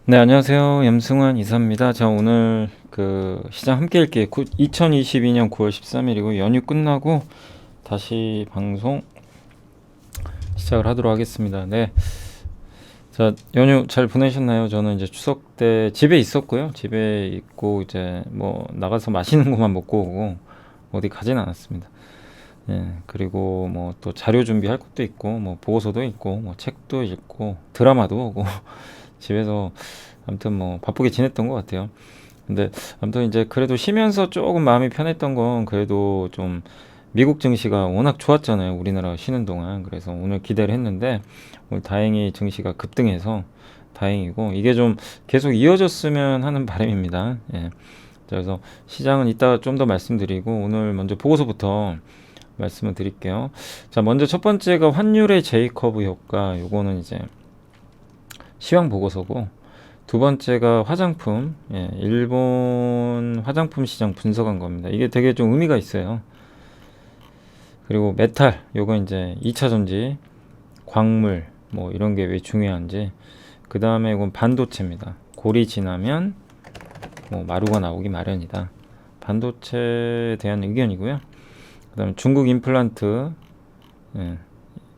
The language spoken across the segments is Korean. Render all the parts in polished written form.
네, 안녕하세요. 염승환 이사입니다. 자, 오늘 시장 함께 읽기 2022년 9월 13일이고 연휴 끝나고 다시 방송 시작을 하도록 하겠습니다. 네. 자, 연휴 잘 보내셨나요? 저는 이제 추석 때 집에 있었고요. 집에 있고 이제 뭐 나가서 맛있는 것만 먹고 오고 어디 가진 않았습니다. 예, 그리고 뭐 또 자료 준비할 것도 있고 뭐 보고서도 있고 뭐 책도 읽고 드라마도 보고 집에서 아무튼 뭐 바쁘게 지냈던 것 같아요. 근데 아무튼 이제 그래도 쉬면서 조금 마음이 편했던 건 그래도 좀 미국 증시가 워낙 좋았잖아요. 우리나라 쉬는 동안. 그래서 오늘 기대를 했는데 오늘 다행히 증시가 급등해서 다행이고 이게 좀 계속 이어졌으면 하는 바람입니다. 예. 그래서 시장은 이따 좀 더 말씀드리고 오늘 먼저 보고서부터 말씀을 드릴게요. 자, 먼저 첫 번째가 환율의 제이커브 효과. 요거는 이제 시황 보고서고 두 번째가 화장품, 예, 일본 화장품 시장 분석한 겁니다. 이게 되게 좀 의미가 있어요. 그리고 메탈, 요거 이제 2차 전지, 광물, 뭐 이런 게 왜 중요한지. 그 다음에 이건 반도체입니다. 골이 지나면 뭐 마루가 나오기 마련이다. 반도체에 대한 의견이고요. 그 다음에 중국 임플란트, 예,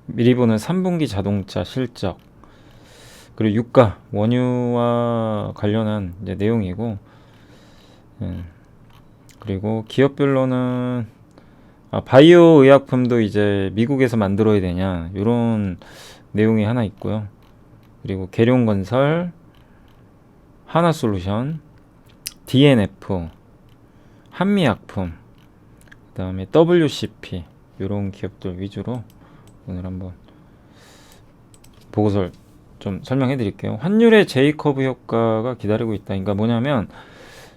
미리 보는 3분기 자동차 실적, 그리고 유가, 원유와 관련한 이제 내용이고, 예, 그리고 기업별로는 바이오 의약품도 이제 미국에서 만들어야 되냐 이런 내용이 하나 있고요. 그리고 계룡건설, 하나솔루션, DNF, 한미약품, 그 다음에 WCP 이런 기업들 위주로 오늘 한번 보고서를 좀 설명해 드릴게요. 환율의 제이커브 효과가 기다리고 있다. 그러니까 뭐냐면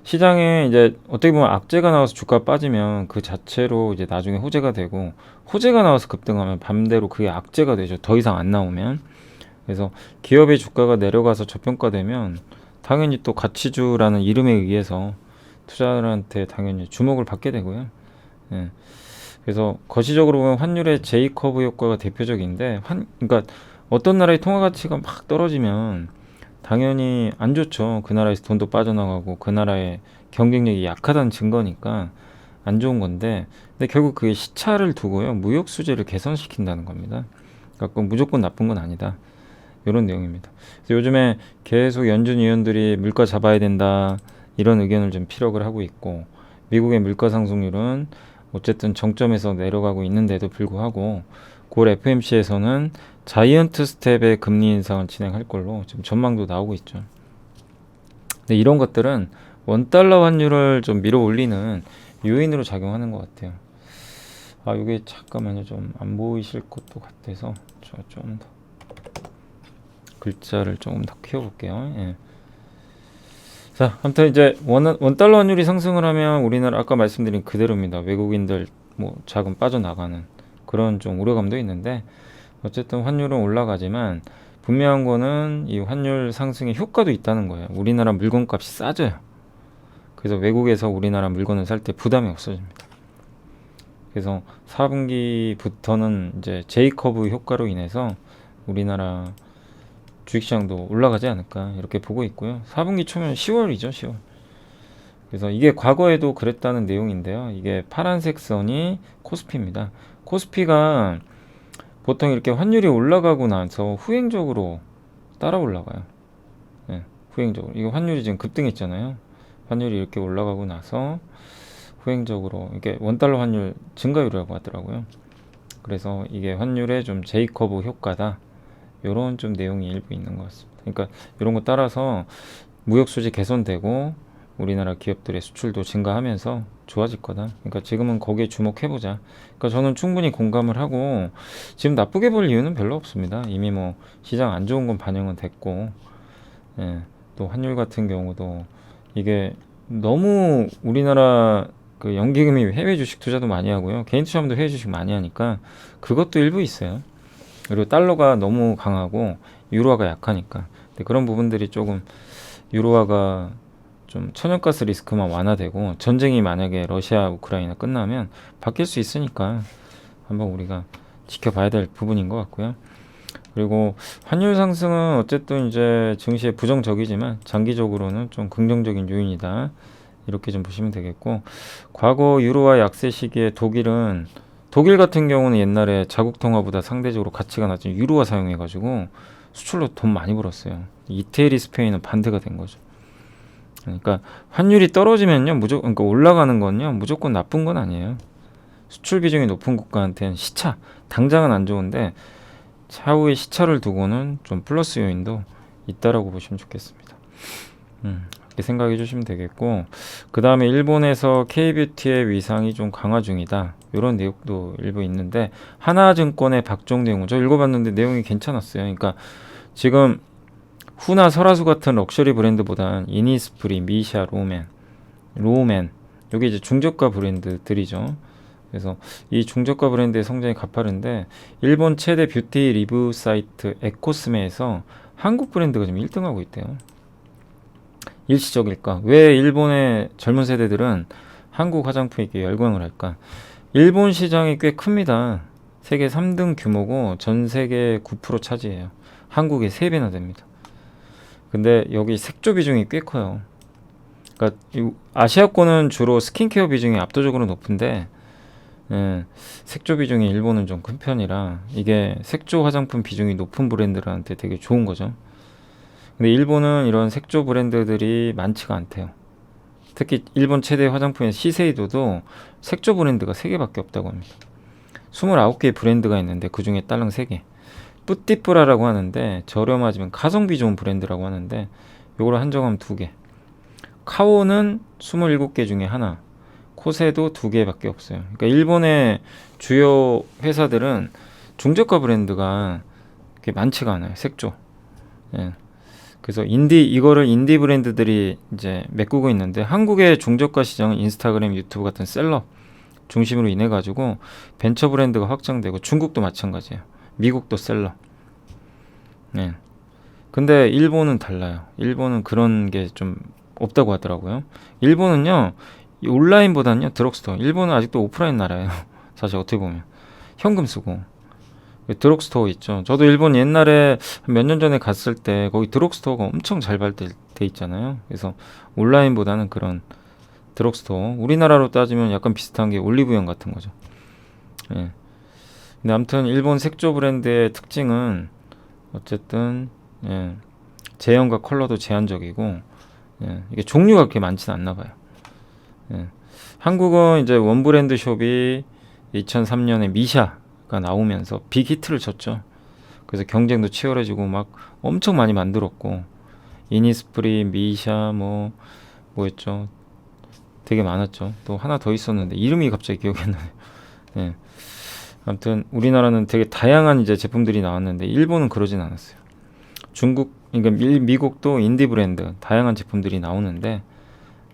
시장에 이제 어떻게 보면 악재가 나와서 주가 빠지면 그 자체로 이제 나중에 호재가 되고 호재가 나와서 급등하면 반대로 그게 악재가 되죠. 더 이상 안 나오면. 그래서 기업의 주가가 내려가서 저평가되면 당연히 또 가치주라는 이름에 의해서 투자자들한테 당연히 주목을 받게 되고요. 예. 그래서 거시적으로 보면 환율의 제이커브 효과가 대표적인데 그러니까 어떤 나라의 통화 가치가 막 떨어지면 당연히 안 좋죠. 그 나라에서 돈도 빠져나가고 그 나라의 경쟁력이 약하다는 증거니까 안 좋은 건데, 근데 결국 그게 시차를 두고요 무역 수지를 개선시킨다는 겁니다. 그러니까 무조건 나쁜 건 아니다. 이런 내용입니다. 그래서 요즘에 계속 연준 위원들이 물가 잡아야 된다 이런 의견을 좀 피력을 하고 있고, 미국의 물가 상승률은 어쨌든 정점에서 내려가고 있는데도 불구하고 9월 FMC에서는 자이언트 스텝의 금리 인상을 진행할 걸로 지금 전망도 나오고 있죠. 근데 이런 것들은 원달러 환율을 좀 밀어 올리는 요인으로 작용하는 것 같아요. 이게 잠깐만요. 좀 안 보이실 것도 같아서 저 좀 더 글자를 조금 더 키워볼게요. 예. 자, 아무튼 이제 원달러 환율이 상승을 하면 우리나라 아까 말씀드린 그대로입니다. 외국인들 뭐 자금 빠져나가는 그런 좀 우려감도 있는데, 어쨌든 환율은 올라가지만 분명한 거는 이 환율 상승의 효과도 있다는 거예요. 우리나라 물건값이 싸져요. 그래서 외국에서 우리나라 물건을 살 때 부담이 없어집니다. 그래서 4분기부터는 이제 제이커브 효과로 인해서 우리나라 주식시장도 올라가지 않을까 이렇게 보고 있고요. 4분기 초면 10월이죠, 10월. 그래서 이게 과거에도 그랬다는 내용인데요. 이게 파란색 선이 코스피입니다. 코스피가 보통 이렇게 환율이 올라가고 나서 후행적으로 따라 올라가요. 예, 후행적으로. 이거 환율이 지금 급등했잖아요. 환율이 이렇게 올라가고 나서 후행적으로 이게 원달러 환율 증가율이라고 하더라고요. 그래서 이게 환율의 좀 제이커브 효과다. 요런 좀 내용이 일부 있는 것 같습니다. 그러니까 이런 거 따라서 무역 수지 개선되고 우리나라 기업들의 수출도 증가하면서 좋아질 거다. 그러니까 지금은 거기에 주목해보자. 그러니까 저는 충분히 공감을 하고 지금 나쁘게 볼 이유는 별로 없습니다. 이미 뭐 시장 안 좋은 건 반영은 됐고, 예, 또 환율 같은 경우도 이게 너무 우리나라 그 연기금이 해외 주식 투자도 많이 하고요. 개인 투자도 해외 주식 많이 하니까 그것도 일부 있어요. 그리고 달러가 너무 강하고 유로화가 약하니까. 근데 그런 부분들이 조금 유로화가 좀 천연가스 리스크만 완화되고 전쟁이 만약에 러시아 우크라이나 끝나면 바뀔 수 있으니까 한번 우리가 지켜봐야 될 부분인 것 같고요. 그리고 환율 상승은 어쨌든 이제 증시에 부정적이지만 장기적으로는 좀 긍정적인 요인이다. 이렇게 좀 보시면 되겠고, 과거 유로화 약세 시기에 독일 같은 경우는 옛날에 자국 통화보다 상대적으로 가치가 낮은 유로화 사용해가지고 수출로 돈 많이 벌었어요. 이태리, 스페인은 반대가 된 거죠. 그러니까 환율이 떨어지면요, 그러니까 올라가는 건요, 무조건 나쁜 건 아니에요. 수출 비중이 높은 국가한테는 시차, 당장은 안 좋은데 차후에 시차를 두고는 좀 플러스 요인도 있다라고 보시면 좋겠습니다. 이렇게 생각해 주시면 되겠고, 그 다음에 일본에서 K뷰티의 위상이 좀 강화 중이다. 이런 내용도 일부 있는데, 하나증권의 박종대웅, 저 읽어봤는데 내용이 괜찮았어요. 그러니까 지금 후나 설화수 같은 럭셔리 브랜드보단 이니스프리, 미샤, 로맨, 여기 이제 중저가 브랜드들이죠. 그래서 이 중저가 브랜드의 성장이 가파른데, 일본 최대 뷰티 리뷰 사이트 에코스메에서 한국 브랜드가 지금 1등하고 있대요. 일시적일까? 왜 일본의 젊은 세대들은 한국 화장품에 이렇게 열광을 할까? 일본 시장이 꽤 큽니다. 세계 3등 규모고 전 세계 9% 차지해요. 한국의 3배나 됩니다. 근데 여기 색조 비중이 꽤 커요. 그러니까 아시아권은 주로 스킨케어 비중이 압도적으로 높은데, 색조 비중이 일본은 좀 큰 편이라 이게 색조 화장품 비중이 높은 브랜드들한테 되게 좋은 거죠. 근데 일본은 이런 색조 브랜드들이 많지가 않대요. 특히 일본 최대 화장품의 시세이도도 색조 브랜드가 3개밖에 없다고 합니다. 29개의 브랜드가 있는데 그 중에 딸랑 3개. 뿌띠뿌라라고 하는데 저렴하지만 가성비 좋은 브랜드라고 하는데 요걸 한정하면 2개. 카오는 27개 중에 하나. 코세도 2개밖에 없어요. 그러니까 일본의 주요 회사들은 중저가 브랜드가 그렇게 많지가 않아요. 색조. 예. 그래서 이거를 인디 브랜드들이 이제 메꾸고 있는데, 한국의 중저가 시장은 인스타그램, 유튜브 같은 셀럽 중심으로 인해 가지고 벤처 브랜드가 확장되고, 중국도 마찬가지예요. 미국도 셀럽. 네. 근데 일본은 달라요. 일본은 그런 게 좀 없다고 하더라고요. 일본은요, 이 온라인보다는요, 드럭스토어. 일본은 아직도 오프라인 나라예요. 사실 어떻게 보면 현금 쓰고. 드럭스토어 있죠. 저도 일본 옛날에 몇 년 전에 갔을 때 거기 드럭스토어가 엄청 잘 발달돼 있잖아요. 그래서 온라인보다는 그런 드럭스토어, 우리나라로 따지면 약간 비슷한 게 올리브영 같은 거죠. 예. 근데 아무튼 일본 색조 브랜드의 특징은 어쨌든, 예, 제형과 컬러도 제한적이고, 예, 이게 종류가 그렇게 많지는 않나 봐요. 예. 한국은 이제 원 브랜드 숍이 2003년에 미샤가 나오면서 빅 히트를 쳤죠. 그래서 경쟁도 치열해지고 막 엄청 많이 만들었고, 이니스프리, 미샤, 뭐였죠? 되게 많았죠. 또 하나 더 있었는데 이름이 갑자기 기억이 안 나요. 예. 아무튼 우리나라는 되게 다양한 이제 제품들이 나왔는데 일본은 그러진 않았어요. 그러니까 미국도 인디 브랜드 다양한 제품들이 나오는데,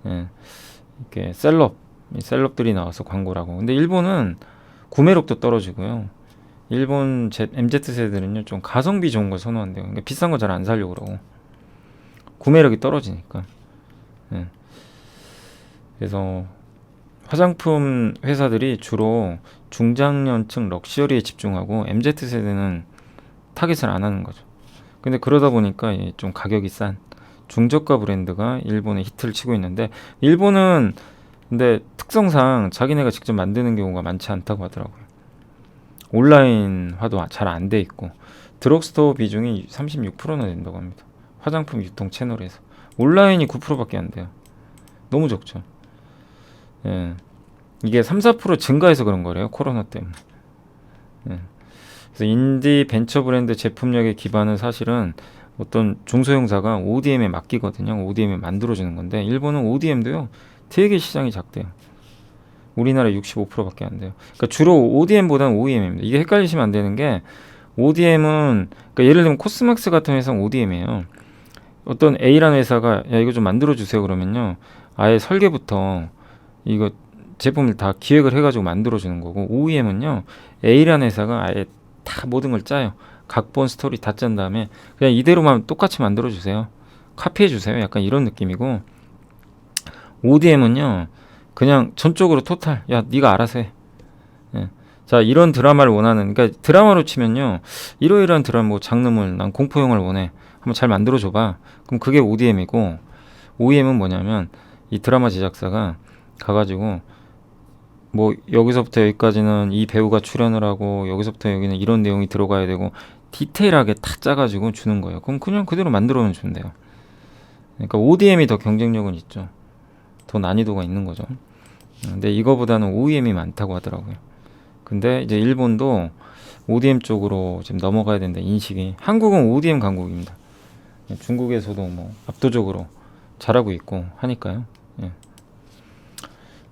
예, 이렇게 셀럽들이 나와서 광고를 하고. 근데 일본은 구매력도 떨어지고요. 일본 MZ 세대는요, 좀 가성비 좋은 걸 선호한대요. 그러니까 비싼 거 잘 안 사려고 그러고 구매력이 떨어지니까. 예. 그래서 화장품 회사들이 주로 중장년층 럭셔리에 집중하고 MZ 세대는 타겟을 안 하는 거죠. 근데 그러다 보니까 좀 가격이 싼 중저가 브랜드가 일본에 히트를 치고 있는데, 일본은 근데 특성상 자기네가 직접 만드는 경우가 많지 않다고 하더라고요. 온라인화도 잘 안 돼 있고, 드럭스토어 비중이 36%나 된다고 합니다. 화장품 유통 채널에서 온라인이 9%밖에 안 돼요. 너무 적죠. 예. 이게 3-4% 증가해서 그런 거래요. 코로나 때문에. 예. 그래서 인디 벤처 브랜드 제품력의 기반은 사실은 어떤 중소형사가 ODM에 맡기거든요. ODM에 만들어주는 건데, 일본은 ODM도요 되게 시장이 작대요. 우리나라 65%밖에 안 돼요. 그러니까 주로 ODM보다는 OEM입니다. 이게 헷갈리시면 안 되는 게, ODM은 그러니까 예를 들면 코스맥스 같은 회사는 ODM이에요. 어떤 A라는 회사가 야 이거 좀 만들어 주세요 그러면요, 아예 설계부터 이거 제품을 다 기획을 해가지고 만들어 주는 거고, OEM은요 A라는 회사가 아예 다 모든 걸 짜요. 각본 스토리 다 짠 다음에 그냥 이대로만 똑같이 만들어 주세요, 카피해 주세요, 약간 이런 느낌이고, ODM은요 그냥 전적으로 토탈 야 네가 알아서 해. 예. 자, 이런 드라마를 원하는, 그러니까 드라마로 치면요, 이러이러한 드라마, 뭐 장르물, 난 공포 영화를 원해. 한번 잘 만들어줘봐. 그럼 그게 ODM이고, OEM은 뭐냐면 이 드라마 제작사가 가가지고 뭐 여기서부터 여기까지는 이 배우가 출연을 하고 여기서부터 여기는 이런 내용이 들어가야 되고 디테일하게 다 짜가지고 주는 거예요. 그럼 그냥 그대로 만들어는 주면 돼요. 그러니까 ODM이 더 경쟁력은 있죠. 더 난이도가 있는 거죠. 근데 이거보다는 OEM이 많다고 하더라고요. 근데 이제 일본도 ODM 쪽으로 지금 넘어가야 된다 인식이. 한국은 ODM 강국입니다. 중국에서도 뭐 압도적으로 잘하고 있고 하니까요. 예.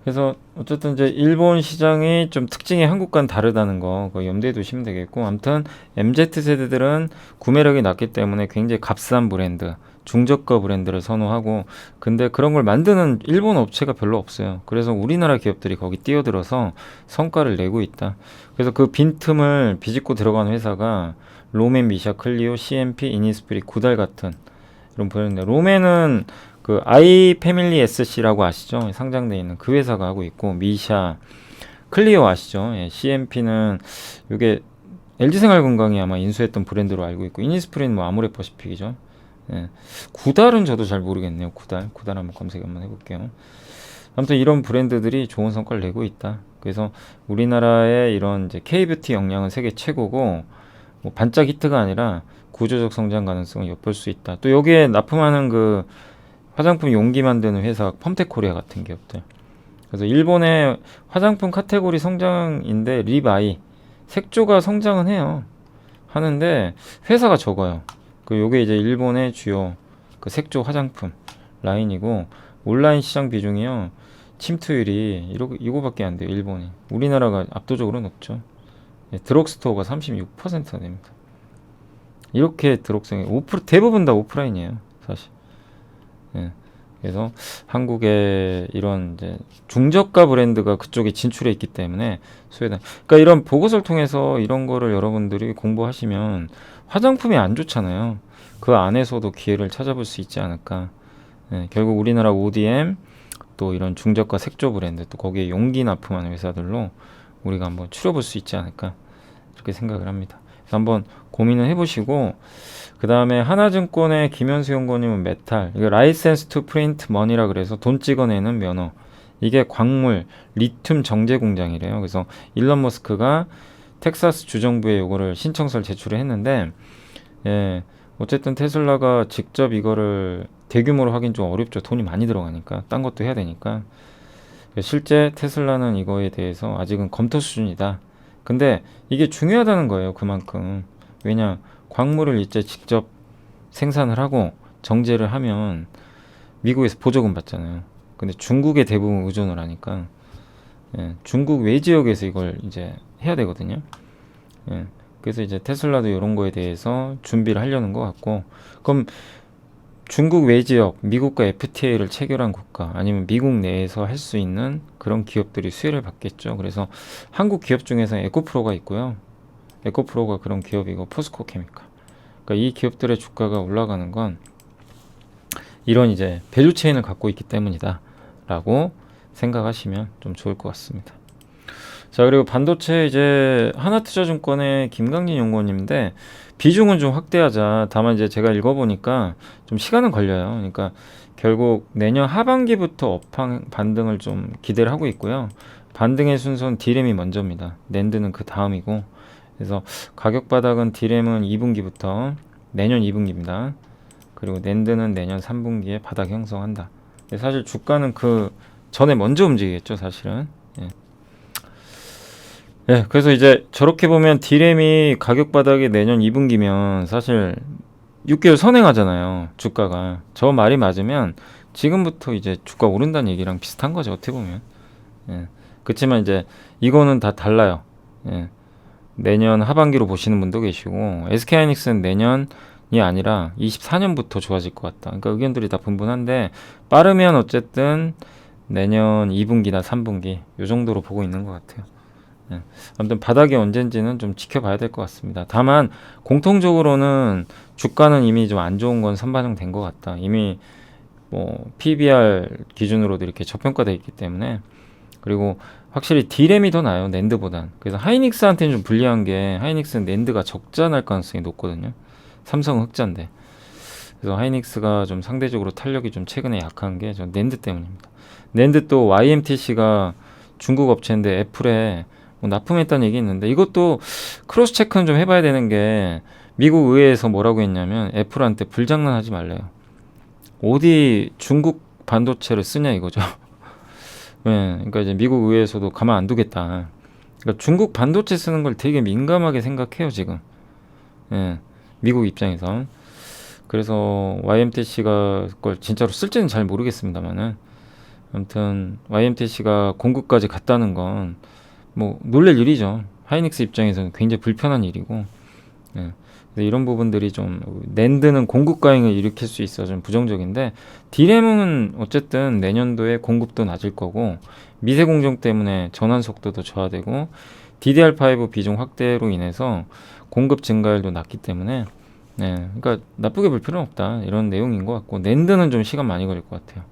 그래서 어쨌든 이제 일본 시장이 좀 특징이 한국과는 다르다는 거 그거 염두에 두시면 되겠고, 아무튼 MZ 세대들은 구매력이 낮기 때문에 굉장히 값싼 브랜드, 중저가 브랜드를 선호하고, 근데 그런 걸 만드는 일본 업체가 별로 없어요. 그래서 우리나라 기업들이 거기 뛰어들어서 성과를 내고 있다. 그래서 그 빈틈을 비집고 들어간 회사가 로맨, 미샤, 클리오, CMP, 이니스프리, 구달 같은 이런 브랜드. 로맨은 그 아이 패밀리 SC라고 아시죠? 상장돼 있는 그 회사가 하고 있고, 미샤, 클리오 아시죠? 예, CMP는 이게 LG생활건강이 아마 인수했던 브랜드로 알고 있고, 이니스프리는 뭐 아모레퍼시픽이죠. 예. 구달은 저도 잘 모르겠네요. 구달 한번 검색 한번 해볼게요. 아무튼 이런 브랜드들이 좋은 성과를 내고 있다. 그래서 우리나라의 이런 이제 K뷰티 역량은 세계 최고고, 뭐 반짝 히트가 아니라 구조적 성장 가능성을 엿볼 수 있다. 또 여기에 납품하는 그 화장품 용기 만드는 회사 펌텍코리아 같은 기업들. 그래서 일본의 화장품 카테고리 성장인데 립아이 색조가 성장은 해요. 하는데 회사가 적어요. 그 요게 이제 일본의 주요 그 색조 화장품 라인이고, 온라인 시장 비중이요, 침투율이 이거밖에 안 돼요. 일본이. 우리나라가 압도적으로 높죠. 예, 드럭스토어가 36%가 됩니다. 이렇게 드럭성이 대부분 다 오프라인이에요, 사실. 예. 그래서 한국의 이런 이제 중저가 브랜드가 그쪽에 진출해 있기 때문에 스웨덴. 그러니까 이런 보고서를 통해서 이런 거를 여러분들이 공부하시면 화장품이 안 좋잖아요. 그 안에서도 기회를 찾아볼 수 있지 않을까. 예, 결국 우리나라 ODM 또 이런 중저가 색조 브랜드 또 거기에 용기 납품하는 회사들로 우리가 한번 추려볼 수 있지 않을까, 이렇게 생각을 합니다. 그래서 한번 고민을 해보시고, 그 다음에 하나증권의 김현수 연구원님은 메탈, 이거 라이센스 투 프린트 머니라 그래서 돈 찍어내는 면허, 이게 광물, 리튬 정제 공장이래요. 그래서 일론 머스크가 텍사스 주정부에 이거를 신청서를 제출을 했는데, 예, 어쨌든 테슬라가 직접 이거를 대규모로 하긴 좀 어렵죠. 돈이 많이 들어가니까, 딴 것도 해야 되니까. 실제 테슬라는 이거에 대해서 아직은 검토 수준이다. 근데 이게 중요하다는 거예요. 그만큼. 왜냐, 광물을 이제 직접 생산을 하고 정제를 하면 미국에서 보조금 받잖아요. 근데 중국에 대부분 의존을 하니까, 예, 중국 외지역에서 이걸 이제 해야 되거든요. 예, 그래서 이제 테슬라도 이런 거에 대해서 준비를 하려는 것 같고, 그럼 중국 외지역, 미국과 FTA를 체결한 국가, 아니면 미국 내에서 할 수 있는 그런 기업들이 수혜를 받겠죠. 그래서 한국 기업 중에서 에코프로가 있고요. 에코프로가 그런 기업이고, 포스코 케미칼. 그러니까 이 기업들의 주가가 올라가는 건 이런 이제 밸류 체인을 갖고 있기 때문이다 라고 생각하시면 좀 좋을 것 같습니다. 자, 그리고 반도체 이제 하나투자증권의 김강진 연구원님인데, 비중은 좀 확대하자. 다만 이제 제가 읽어보니까 좀 시간은 걸려요. 그러니까 결국 내년 하반기부터 업황 반등을 좀 기대를 하고 있고요. 반등의 순서는 디램이 먼저입니다. 낸드는 그 다음이고, 그래서 가격 바닥은 디램은 2분기부터 내년 2분기입니다. 그리고 낸드는 내년 3분기에 바닥 형성한다. 사실 주가는 그 전에 먼저 움직이겠죠, 사실은. 예. 예, 그래서 이제 저렇게 보면 디램이 가격 바닥이 내년 2분기면 사실 6개월 선행하잖아요, 주가가. 저 말이 맞으면 지금부터 이제 주가 오른다는 얘기랑 비슷한 거죠, 어떻게 보면. 예. 그렇지만 이제 이거는 다 달라요. 예. 내년 하반기로 보시는 분도 계시고, SK하이닉스는 내년이 아니라 24년부터 좋아질 것 같다. 그러니까 의견들이 다 분분한데, 빠르면 어쨌든 내년 2분기나 3분기 요 정도로 보고 있는 것 같아요. 예. 아무튼 바닥이 언젠지는 좀 지켜봐야 될 것 같습니다. 다만 공통적으로는 주가는 이미 좀 안 좋은 건 선반영된 것 같다. 이미 뭐 PBR 기준으로도 이렇게 저평가되어 있기 때문에 그리고 확실히 D램이 더 나아요, 낸드보단. 그래서 하이닉스한테는 좀 불리한 게, 하이닉스는 낸드가 적자 날 가능성이 높거든요. 삼성은 흑자인데. 그래서 하이닉스가 좀 상대적으로 탄력이 좀 최근에 약한 게 전 낸드 때문입니다. 낸드 또 YMTC가 중국 업체인데 애플에 뭐 납품했다는 얘기 있는데, 이것도 크로스 체크는 좀 해봐야 되는 게, 미국 의회에서 뭐라고 했냐면 애플한테 불장난하지 말래요. 어디 중국 반도체를 쓰냐 이거죠. 네, 그러니까 이제 미국 의회에서도 가만 안 두겠다. 그러니까 중국 반도체 쓰는 걸 되게 민감하게 생각해요 지금. 예, 미국 입장에선. 그래서 YMTC가 그걸 진짜로 쓸지는 잘 모르겠습니다만은, 아무튼 YMTC가 공급까지 갔다는 건 뭐 놀랄 일이죠. 하이닉스 입장에서는 굉장히 불편한 일이고. 예. 그래서 이런 부분들이 좀, 낸드는 공급 과잉을 일으킬 수 있어 좀 부정적인데, D램은 어쨌든 내년도에 공급도 낮을 거고, 미세 공정 때문에 전환 속도도 저하되고, DDR5 비중 확대로 인해서 공급 증가율도 낮기 때문에, 네, 그러니까 나쁘게 볼 필요는 없다 이런 내용인 것 같고, 낸드는 좀 시간 많이 걸릴 것 같아요.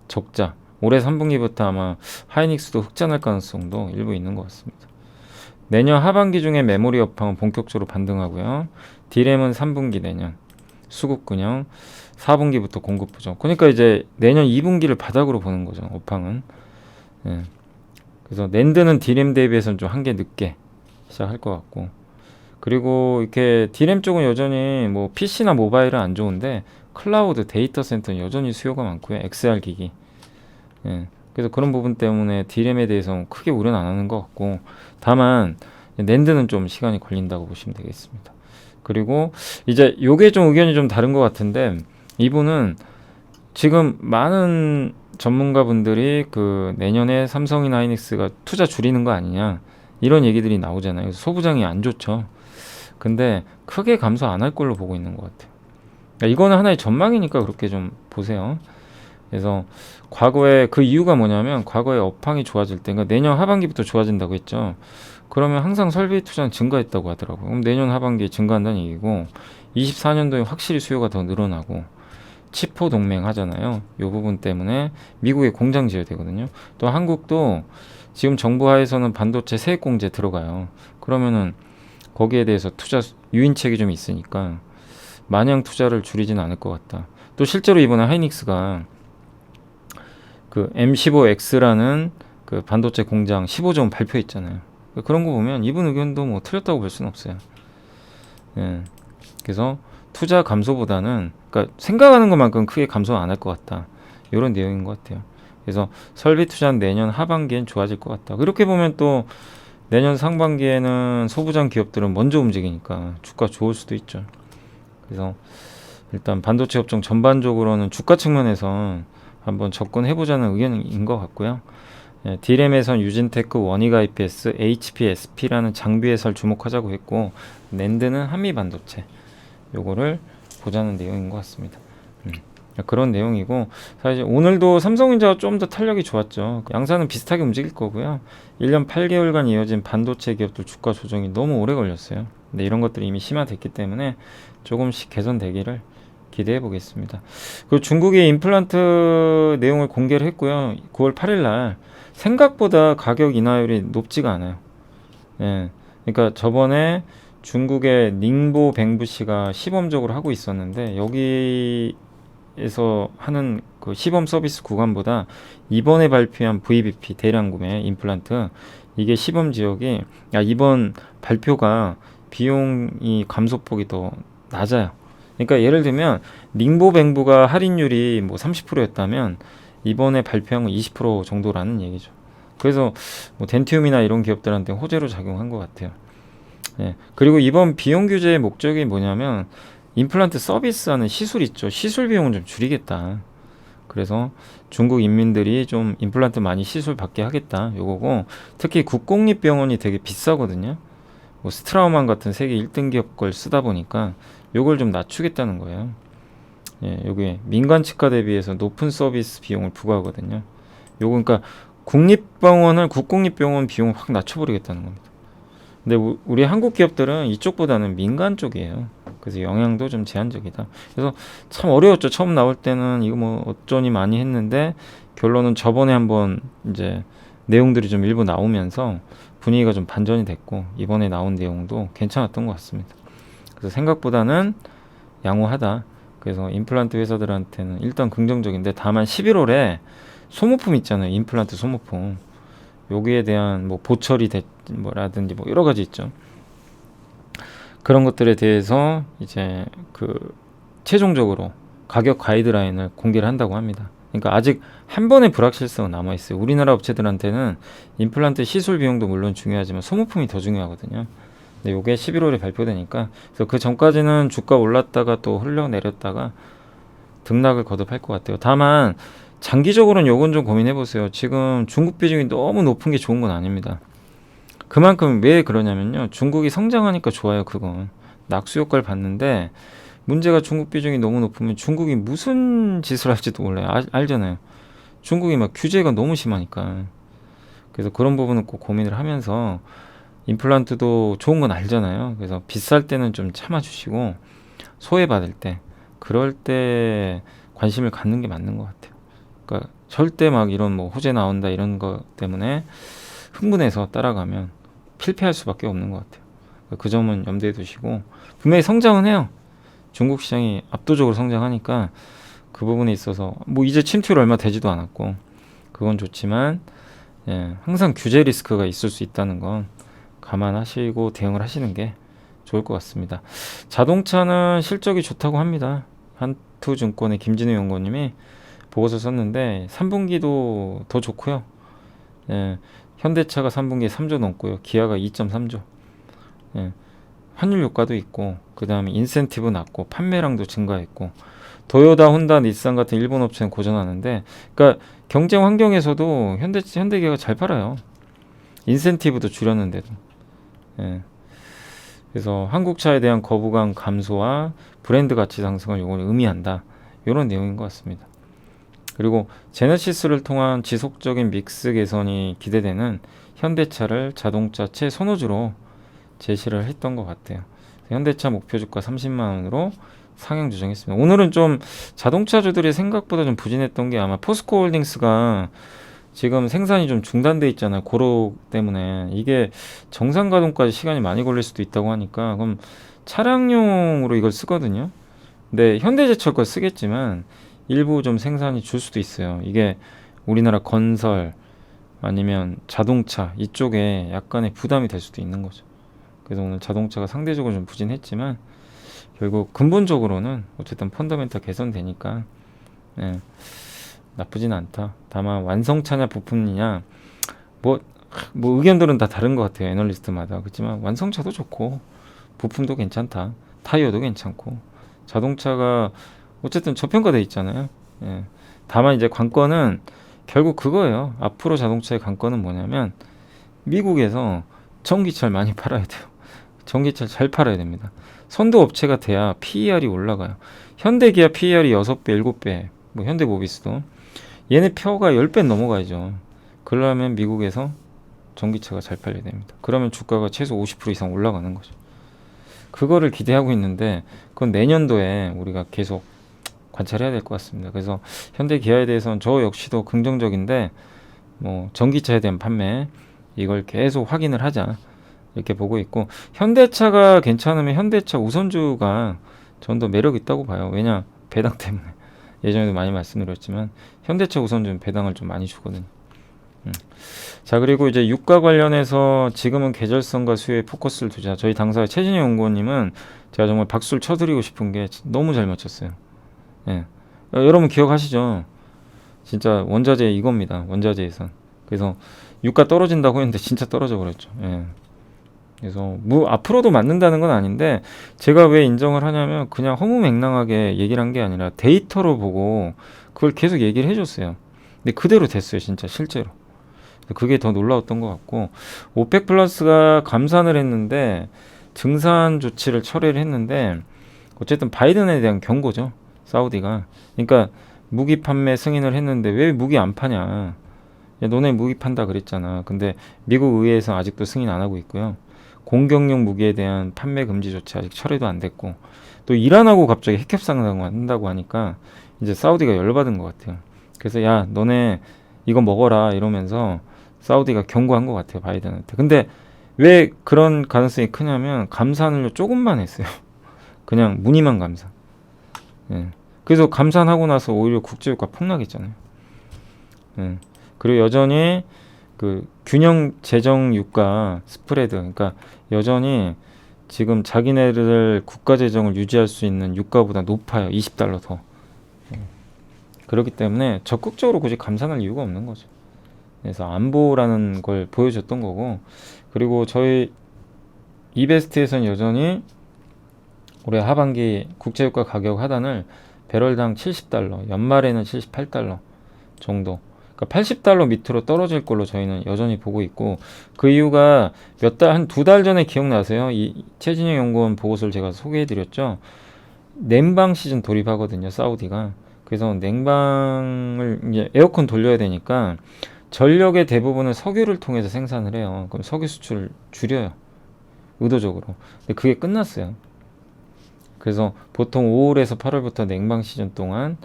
적자. 올해 3분기부터 아마 하이닉스도 흑자 날 가능성도 일부 있는 것 같습니다. 내년 하반기 중에 메모리 업황은 본격적으로 반등하고요. D램은 3분기 내년 수급근형, 4분기부터 공급 부족. 그러니까 이제 내년 2분기를 바닥으로 보는 거죠, 업황은. 예. 그래서 낸드는 D램 대비해서는 좀 한계 늦게 시작할 것 같고, 그리고 이렇게 D램 쪽은 여전히 뭐 PC나 모바일은 안 좋은데, 클라우드 데이터 센터는 여전히 수요가 많고요. XR 기기. 예. 그래서 그런 부분 때문에 D램에 대해서 크게 우려는 안 하는 것 같고, 다만 낸드는 좀 시간이 걸린다고 보시면 되겠습니다. 그리고 이제 요게 좀 의견이 좀 다른 것 같은데, 이분은 지금 많은 전문가분들이 그 내년에 삼성이나 하이닉스가 투자 줄이는 거 아니냐 이런 얘기들이 나오잖아요. 그래서 소부장이 안 좋죠. 근데 크게 감소 안 할 걸로 보고 있는 것 같아요. 그러니까 이거는 하나의 전망이니까 그렇게 좀 보세요. 그래서 과거에 그 이유가 뭐냐면, 과거에 업황이 좋아질 때, 그러니까 내년 하반기부터 좋아진다고 했죠. 그러면 항상 설비 투자는 증가했다고 하더라고요. 그럼 내년 하반기에 증가한다는 얘기고, 24년도에 확실히 수요가 더 늘어나고, 치포 동맹 하잖아요. 이 부분 때문에 미국에 공장 지어야 되거든요. 또 한국도 지금 정부 하에서는 반도체 세액 공제 들어가요. 그러면은 거기에 대해서 투자 유인책이 좀 있으니까 마냥 투자를 줄이지는 않을 것 같다. 또 실제로 이번에 하이닉스가 그 M15X라는 그 반도체 공장 15조 원 발표했잖아요. 그런 거 보면 이분 의견도 뭐 틀렸다고 볼 수는 없어요. 예. 그래서 투자 감소보다는, 그러니까 생각하는 것만큼 크게 감소 안 할 것 같다. 이런 내용인 것 같아요. 그래서 설비 투자는 내년 하반기엔 좋아질 것 같다. 그렇게 보면 또 내년 상반기에는 소부장 기업들은 먼저 움직이니까 주가 좋을 수도 있죠. 그래서 일단 반도체 업종 전반적으로는 주가 측면에서 한번 접근해보자는 의견인 것 같고요. 예, D램에선 유진테크, 원익 IPS, HPSP라는 장비 회사를 주목하자고 했고, 낸드는 한미반도체 요거를 보자는 내용인 것 같습니다. 그런 내용이고, 사실 오늘도 삼성전자가 좀 더 탄력이 좋았죠. 양사는 비슷하게 움직일 거고요. 1년 8개월간 이어진 반도체 기업들 주가 조정이 너무 오래 걸렸어요. 근데 이런 것들이 이미 심화됐기 때문에 조금씩 개선되기를 기대해 보겠습니다. 그리고 중국의 임플란트 내용을 공개를 했고요. 9월 8일 날 생각보다 가격 인하율이 높지가 않아요. 예. 그러니까 저번에 중국의 닝보 뱅부시가 시범적으로 하고 있었는데, 여기에서 하는 그 시범 서비스 구간보다 이번에 발표한 VBP 대량 구매 임플란트, 이게 시범 지역이, 이번 발표가 비용이 감소폭이 더 낮아요. 그러니까 예를 들면 닝보 뱅부가 할인율이 뭐 30%였다면 이번에 발표한 건 20% 정도라는 얘기죠. 그래서 뭐 덴티움이나 이런 기업들한테 호재로 작용한 것 같아요. 예. 그리고 이번 비용 규제의 목적이 뭐냐면, 임플란트 서비스하는 시술 있죠. 시술 비용을 좀 줄이겠다. 그래서 중국 인민들이 좀 임플란트 많이 시술 받게 하겠다. 요거고, 특히 국공립병원이 되게 비싸거든요. 뭐 스트라우만 같은 세계 1등 기업 걸 쓰다 보니까 요걸 좀 낮추겠다는 거예요. 예, 요게 민간 치과 대비해서 높은 서비스 비용을 부과하거든요. 요거 그러니까 국립병원을 국공립병원 비용을 확 낮춰버리겠다는 겁니다. 근데 우리 한국 기업들은 이쪽보다는 민간 쪽이에요. 그래서 영향도 좀 제한적이다. 그래서 참 어려웠죠. 처음 나올 때는 이거 뭐 어쩌니 많이 했는데, 결론은 저번에 한번 이제 내용들이 좀 일부 나오면서 분위기가 좀 반전이 됐고 이번에 나온 내용도 괜찮았던 것 같습니다. 그래서 생각보다는 양호하다. 그래서 임플란트 회사들한테는 일단 긍정적인데, 다만 11월에 소모품 있잖아요. 임플란트 소모품. 여기에 대한 뭐 보철이 뭐라든지 뭐 여러 가지 있죠. 그런 것들에 대해서 이제 그 최종적으로 가격 가이드라인을 공개를 한다고 합니다. 그러니까 아직 한 번의 불확실성은 남아 있어요. 우리나라 업체들한테는 임플란트 시술 비용도 물론 중요하지만 소모품이 더 중요하거든요. 근데 요게 11월에 발표되니까, 그래서 그 전까지는 주가 올랐다가 또 흘러내렸다가 등락을 거듭할 것 같아요. 다만 장기적으로는 요건 좀 고민해 보세요. 지금 중국 비중이 너무 높은 게 좋은 건 아닙니다. 그만큼 왜 그러냐면요, 중국이 성장하니까 좋아요. 그건 낙수 효과를 받는데, 문제가 중국 비중이 너무 높으면 중국이 무슨 짓을 할지도 몰라요. 알잖아요. 중국이 막 규제가 너무 심하니까. 그래서 그런 부분은 꼭 고민을 하면서, 임플란트도 좋은 건 알잖아요. 그래서 비쌀 때는 좀 참아주시고 소외받을 때, 그럴 때 관심을 갖는 게 맞는 것 같아요. 그러니까 절대 막 이런 뭐 호재 나온다 이런 거 때문에 흥분해서 따라가면 필패할 수밖에 없는 것 같아요. 그 점은 염두에 두시고, 분명히 성장은 해요. 중국 시장이 압도적으로 성장하니까 그 부분에 있어서 뭐 이제 침투율 얼마 되지도 않았고 그건 좋지만, 예, 항상 규제 리스크가 있을 수 있다는 건 감안하시고 대응을 하시는 게 좋을 것 같습니다. 자동차는 실적이 좋다고 합니다. 한투증권의 김진우 연구원님이 보고서 썼는데 3분기도 더 좋고요. 예, 현대차가 3분기에 3조 넘고요. 기아가 2.3조. 예, 환율 효과도 있고, 그 다음에 인센티브 낮고 판매량도 증가했고, 도요타, 혼다, 닛산 같은 일본 업체는 고전하는데, 그러니까 경쟁 환경에서도 현대기아가 잘 팔아요. 인센티브도 줄였는데도. 예. 그래서 한국차에 대한 거부감 감소와 브랜드 가치 상승을 요걸 의미한다. 이런 내용인 것 같습니다. 그리고 제네시스를 통한 지속적인 믹스 개선이 기대되는 현대차를 자동차 최선호주로 제시를 했던 것 같아요. 현대차 목표 주가 30만 원으로 상향 조정했습니다. 오늘은 좀 자동차주들이 생각보다 좀 부진했던 게, 아마 포스코 홀딩스가 지금 생산이 좀 중단돼 있잖아요. 고로 때문에. 이게 정상 가동까지 시간이 많이 걸릴 수도 있다고 하니까, 그럼 차량용으로 이걸 쓰거든요. 근데 현대제철 거 쓰겠지만 일부 좀 생산이 줄 수도 있어요. 이게 우리나라 건설 아니면 자동차 이쪽에 약간의 부담이 될 수도 있는 거죠. 그래서 오늘 자동차가 상대적으로 좀 부진했지만 결국 근본적으로는 어쨌든 펀더멘탈 개선되니까, 예, 나쁘진 않다. 다만 완성차냐 부품이냐, 뭐 의견들은 다 다른 것 같아요. 애널리스트마다. 그렇지만 완성차도 좋고 부품도 괜찮다. 타이어도 괜찮고 자동차가 어쨌든 저평가돼 있잖아요. 예. 다만 이제 관건은 결국 그거예요. 앞으로 자동차의 관건은 뭐냐면, 미국에서 전기차를 많이 팔아야 돼요. 전기차를 잘 팔아야 됩니다. 선도 업체가 돼야 PER이 올라가요. 현대기아 PER이 6배, 7배, 뭐 현대모비스도. 얘네 표가 10배 넘어가야죠. 그러려면 미국에서 전기차가 잘 팔려야 됩니다. 그러면 주가가 최소 50% 이상 올라가는 거죠. 그거를 기대하고 있는데, 그건 내년도에 우리가 계속 관찰해야 될 것 같습니다. 그래서 현대기아에 대해서는 저 역시도 긍정적인데, 뭐 전기차에 대한 판매 이걸 계속 확인을 하자 이렇게 보고 있고, 현대차가 괜찮으면 현대차 우선주가 전 더 매력 있다고 봐요. 왜냐, 배당 때문에. 예전에도 많이 말씀드렸지만 현대차 우선주는 배당을 좀 많이 주거든요. 자, 그리고 이제 유가 관련해서 지금은 계절성과 수요에 포커스를 두자. 저희 당사 최진희 연구원님은 제가 정말 박수를 쳐드리고 싶은 게 너무 잘 맞췄어요. 예. 여러분 기억하시죠? 진짜 원자재 이겁니다. 원자재 예산. 그래서 유가 떨어진다고 했는데 진짜 떨어져 버렸죠. 예. 그래서 뭐 앞으로도 맞는다는 건 아닌데, 제가 왜 인정을 하냐면 그냥 허무맹랑하게 얘기를 한 게 아니라 데이터로 보고 그걸 계속 얘기를 해줬어요. 근데 그대로 됐어요. 진짜 실제로. 그게 더 놀라웠던 것 같고, 오펙 플러스가 감산을 했는데 증산 조치를 철회를 했는데, 어쨌든 바이든에 대한 경고죠. 사우디가. 그러니까 무기 판매 승인을 했는데 왜 무기 안 파냐. 야, 너네 무기 판다 그랬잖아. 근데 미국 의회에서 아직도 승인 안 하고 있고요. 공격용 무기에 대한 판매 금지 조치 아직 철회도 안 됐고, 또 이란하고 갑자기 핵 협상한다고 하니까 이제 사우디가 열받은 것 같아요. 그래서 야, 너네 이거 먹어라 이러면서 사우디가 경고한 것 같아요, 바이든한테. 근데 왜 그런 가능성이 크냐면 감산을 조금만 했어요. 그냥 무늬만 감산. 예. 그래서 감산하고 나서 오히려 국제유가 폭락했잖아요. 예. 그리고 여전히 그 균형 재정 유가 스프레드, 그러니까 여전히 지금 자기네들 국가 재정을 유지할 수 있는 유가보다 높아요. 20달러 더. 예. 그렇기 때문에 적극적으로 굳이 감산할 이유가 없는 거죠. 그래서 안보라는 걸 보여줬던 거고, 그리고 저희 이베스트에서는 여전히 올해 하반기 국제유가 가격 하단을 배럴당 70달러, 연말에는 78달러 정도. 그러니까 80달러 밑으로 떨어질 걸로 저희는 여전히 보고 있고, 그 이유가 한 2달 전에 기억나세요? 이 최진영 연구원 보고서를 제가 소개해드렸죠. 냉방 시즌 돌입하거든요, 사우디가. 그래서 냉방을 이제 에어컨 돌려야 되니까 전력의 대부분은 석유를 통해서 생산을 해요. 그럼 석유 수출을 줄여요, 의도적으로. 근데 그게 끝났어요. 그래서 보통 5월에서 8월부터 냉방 시즌 동안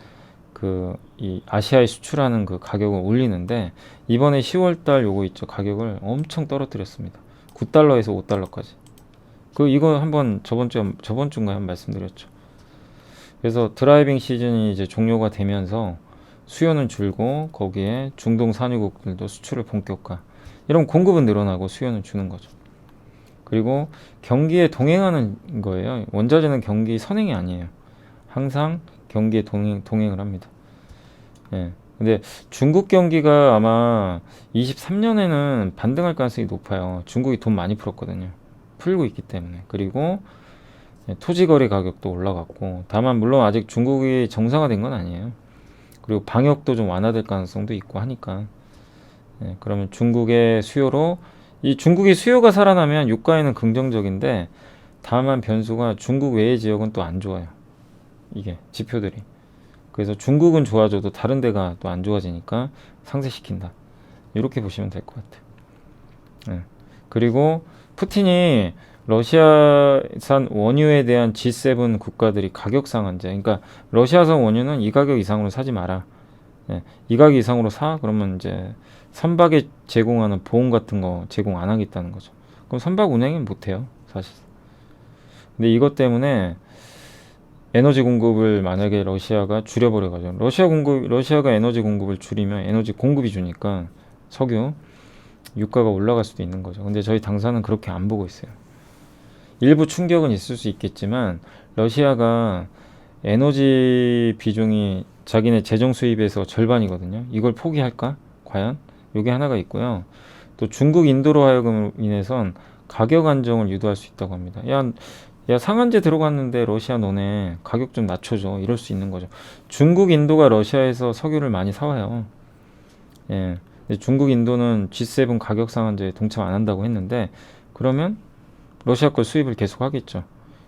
이 아시아에 수출하는 그 가격을 올리는데, 이번에 10월달 요거 있죠, 가격을 엄청 떨어뜨렸습니다. 9달러에서 5달러까지. 이거 한번 저번 주인가 한번 말씀드렸죠. 그래서 드라이빙 시즌이 이제 종료가 되면서 수요는 줄고, 거기에 중동 산유국들도 수출을 본격화. 이런 공급은 늘어나고 수요는 주는 거죠. 그리고 경기에 동행하는 거예요. 원자재는 경기 선행이 아니에요. 항상 경기에 동행을 합니다. 예. 근데 중국 경기가 아마 23년에는 반등할 가능성이 높아요. 중국이 돈 많이 풀었거든요. 풀고 있기 때문에. 그리고 토지거래 가격도 올라갔고, 다만 물론 아직 중국이 정상화된 건 아니에요. 그리고 방역도 좀 완화될 가능성도 있고 하니까. 예. 그러면 중국의 수요로, 이 중국의 수요가 살아나면 유가에는 긍정적인데, 다만 변수가 중국 외의 지역은 또 안 좋아요. 이게 지표들이. 그래서 중국은 좋아져도 다른 데가 또 안 좋아지니까 상쇄시킨다. 이렇게 보시면 될 것 같아요. 네. 그리고 푸틴이 러시아산 원유에 대한 G7 국가들이 가격 상한제, 그러니까 러시아산 원유는 이 가격 이상으로 사지 마라. 네. 이 가격 이상으로 사? 그러면 이제 선박에 제공하는 보험 같은 거 제공 안 하겠다는 거죠. 그럼 선박 운행은 못 해요, 사실. 근데 이것 때문에 에너지 공급을 만약에 러시아가 줄여버려가지고, 러시아가 에너지 공급을 줄이면 에너지 공급이 주니까 석유 유가가 올라갈 수도 있는 거죠. 근데 저희 당사는 그렇게 안 보고 있어요. 일부 충격은 있을 수 있겠지만 러시아가 에너지 비중이 자기네 재정 수입에서 절반이거든요. 이걸 포기할까? 과연? 이게 하나가 있고요. 또 중국 인도로 하여금 인해선 가격 안정을 유도할 수 있다고 합니다. 야, 상한제 들어갔는데 러시아 너네 가격 좀 낮춰줘, 이럴 수 있는 거죠. 중국 인도가 러시아에서 석유를 많이 사와요. 예. 근데 중국 인도는 G7 가격 상한제에 동참 안 한다고 했는데, 그러면 러시아 걸 수입을 계속 하겠죠.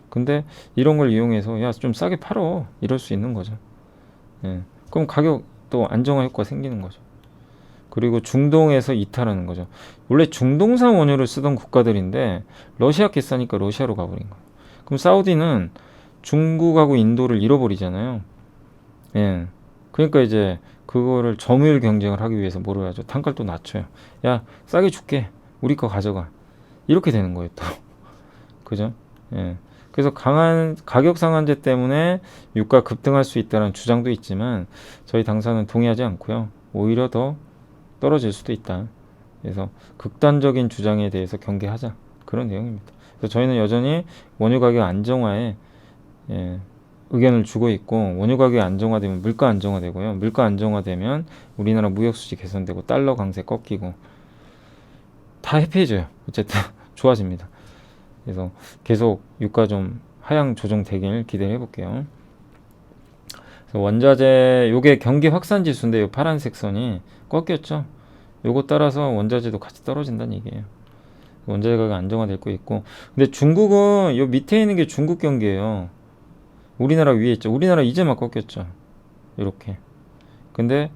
근데 이런 걸 이용해서 야, 좀 싸게 팔어, 이럴 수 있는 거죠. 예. 그럼 가격도 안정화 효과가 생기는 거죠. 그리고 중동에서 이탈하는 거죠. 원래 중동산 원유를 쓰던 국가들인데 러시아께 싸니까 러시아로 가버린 거예요. 그럼 사우디는 중국하고 인도를 잃어버리잖아요. 예. 그러니까 이제 그거를 점유율 경쟁을 하기 위해서 뭐를 하죠? 단가를 또 낮춰요. 야, 싸게 줄게, 우리 거 가져가. 이렇게 되는 거예요, 또. 그죠? 예. 그래서 강한 가격 상한제 때문에 유가 급등할 수 있다는 주장도 있지만 저희 당사는 동의하지 않고요. 오히려 더 떨어질 수도 있다. 그래서 극단적인 주장에 대해서 경계하자, 그런 내용입니다. 그래서 저희는 여전히 원유 가격 안정화에 의견을 주고 있고, 원유 가격이 안정화되면 물가 안정화되고요. 물가 안정화되면 우리나라 무역 수지 개선되고 달러 강세 꺾이고 다 해피해져요. 어쨌든 좋아집니다. 그래서 계속 유가 좀 하향 조정되길 기대해 볼게요. 원자재, 요게 경기 확산 지수인데 요 파란색 선이 꺾였죠. 요거 따라서 원자재도 같이 떨어진다는 얘기예요. 원자재 가격 안정화될 거 있고, 근데 중국은 요 밑에 있는 게 중국 경기예요. 우리나라 위에 있죠. 우리나라 이제 막 꺾였죠. 이렇게. 근데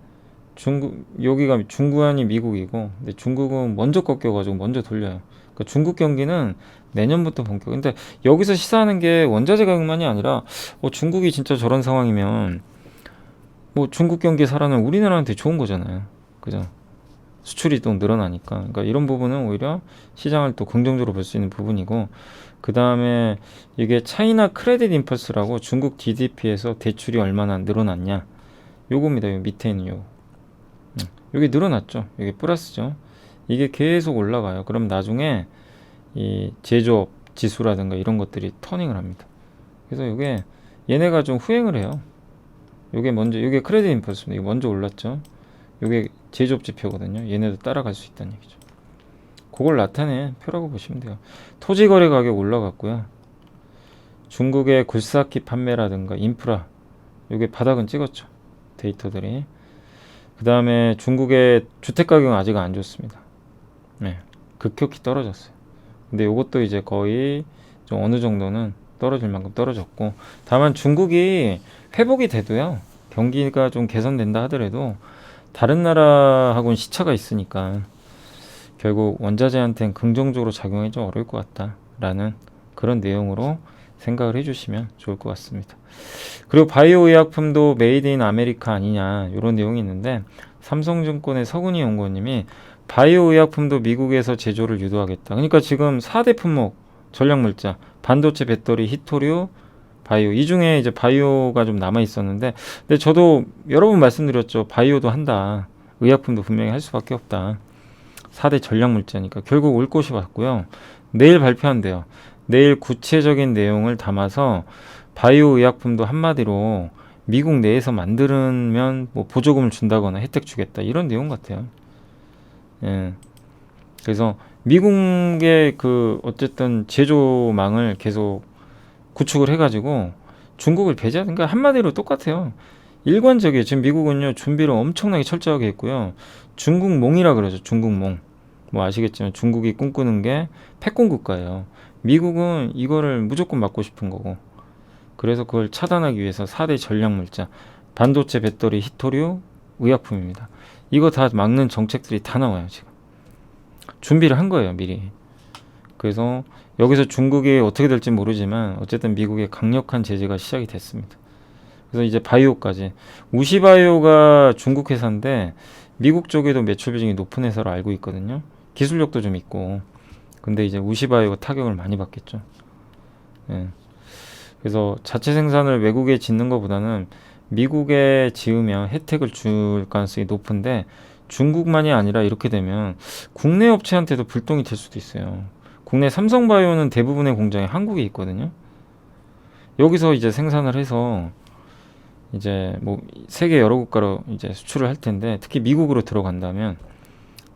여기가 중구안이 미국이고, 근데 중국은 먼저 꺾여가지고 먼저 돌려요. 그러니까 중국 경기는 내년부터 본격. 근데 여기서 시사하는 게 원자재 가격만이 아니라, 중국이 진짜 저런 상황이면 뭐 중국 경기 살아나면 우리나라한테 좋은 거잖아요. 그죠? 수출이 또 늘어나니까. 그러니까 이런 부분은 오히려 시장을 또 긍정적으로 볼 수 있는 부분이고, 그 다음에 이게 차이나 크레딧 임펄스라고 중국 GDP에서 대출이 얼마나 늘어났냐, 요겁니다. 요 밑에 있는 요. 요게 늘어났죠. 이게 플러스죠. 이게 계속 올라가요. 그럼 나중에 이 제조업 지수라든가 이런 것들이 터닝을 합니다. 그래서 이게 얘네가 좀 후행을 해요. 요게 먼저, 요게 크레딧 임펄스입니다. 이게 먼저 올랐죠. 요게 제조업 지표거든요. 얘네도 따라갈 수 있다는 얘기죠. 그걸 나타낸 표라고 보시면 돼요. 토지 거래 가격 올라갔고요. 중국의 굴삭기 판매라든가 인프라, 요게 바닥은 찍었죠. 데이터들이. 그 다음에 중국의 주택 가격은 아직 안 좋습니다. 네, 급격히 떨어졌어요. 근데 요것도 이제 거의 좀 어느 정도는 떨어질 만큼 떨어졌고, 다만 중국이 회복이 돼도요, 경기가 좀 개선된다 하더라도 다른 나라하고는 시차가 있으니까 결국 원자재한테는 긍정적으로 작용이 좀 어려울 것 같다라는 그런 내용으로 생각을 해주시면 좋을 것 같습니다. 그리고 바이오 의약품도 메이드 인 아메리카 아니냐, 이런 내용이 있는데, 삼성증권의 서근희 연구원님이 바이오 의약품도 미국에서 제조를 유도하겠다. 그러니까 지금 4대 품목 전략물자, 반도체, 배터리, 히토류, 바이오, 이 중에 이제 바이오가 좀 남아 있었는데, 근데 저도 여러 번 말씀드렸죠. 바이오도 한다, 의약품도 분명히 할 수밖에 없다. 4대 전략물자니까 결국 올 것이 같고요. 내일 발표한대요. 내일 구체적인 내용을 담아서 바이오 의약품도 한마디로 미국 내에서 만들면 뭐 보조금을 준다거나 혜택 주겠다, 이런 내용 같아요. 예. 그래서 미국의 그 어쨌든 제조망을 계속 구축을 해가지고 중국을 배제하는, 그러니까 한마디로 똑같아요. 일관적이에요. 지금 미국은요, 준비를 엄청나게 철저하게 했고요. 중국몽이라 그러죠. 중국몽. 뭐 아시겠지만 중국이 꿈꾸는 게 패권 국가예요. 미국은 이거를 무조건 막고 싶은 거고, 그래서 그걸 차단하기 위해서 4대 전략물자, 반도체, 배터리, 히토류, 의약품입니다. 이거 다 막는 정책들이 다 나와요. 지금 준비를 한 거예요, 미리. 그래서 여기서 중국이 어떻게 될지 모르지만 어쨌든 미국의 강력한 제재가 시작이 됐습니다. 그래서 이제 바이오까지, 우시바이오가 중국 회사인데 미국 쪽에도 매출 비중이 높은 회사로 알고 있거든요. 기술력도 좀 있고. 근데 이제 우시바이오가 타격을 많이 받겠죠. 예. 그래서 자체 생산을 외국에 짓는 것보다는 미국에 지으면 혜택을 줄 가능성이 높은데, 중국만이 아니라 이렇게 되면 국내 업체한테도 불똥이 될 수도 있어요. 국내 삼성바이오는 대부분의 공장이 한국에 있거든요. 여기서 이제 생산을 해서 이제 뭐 세계 여러 국가로 이제 수출을 할 텐데, 특히 미국으로 들어간다면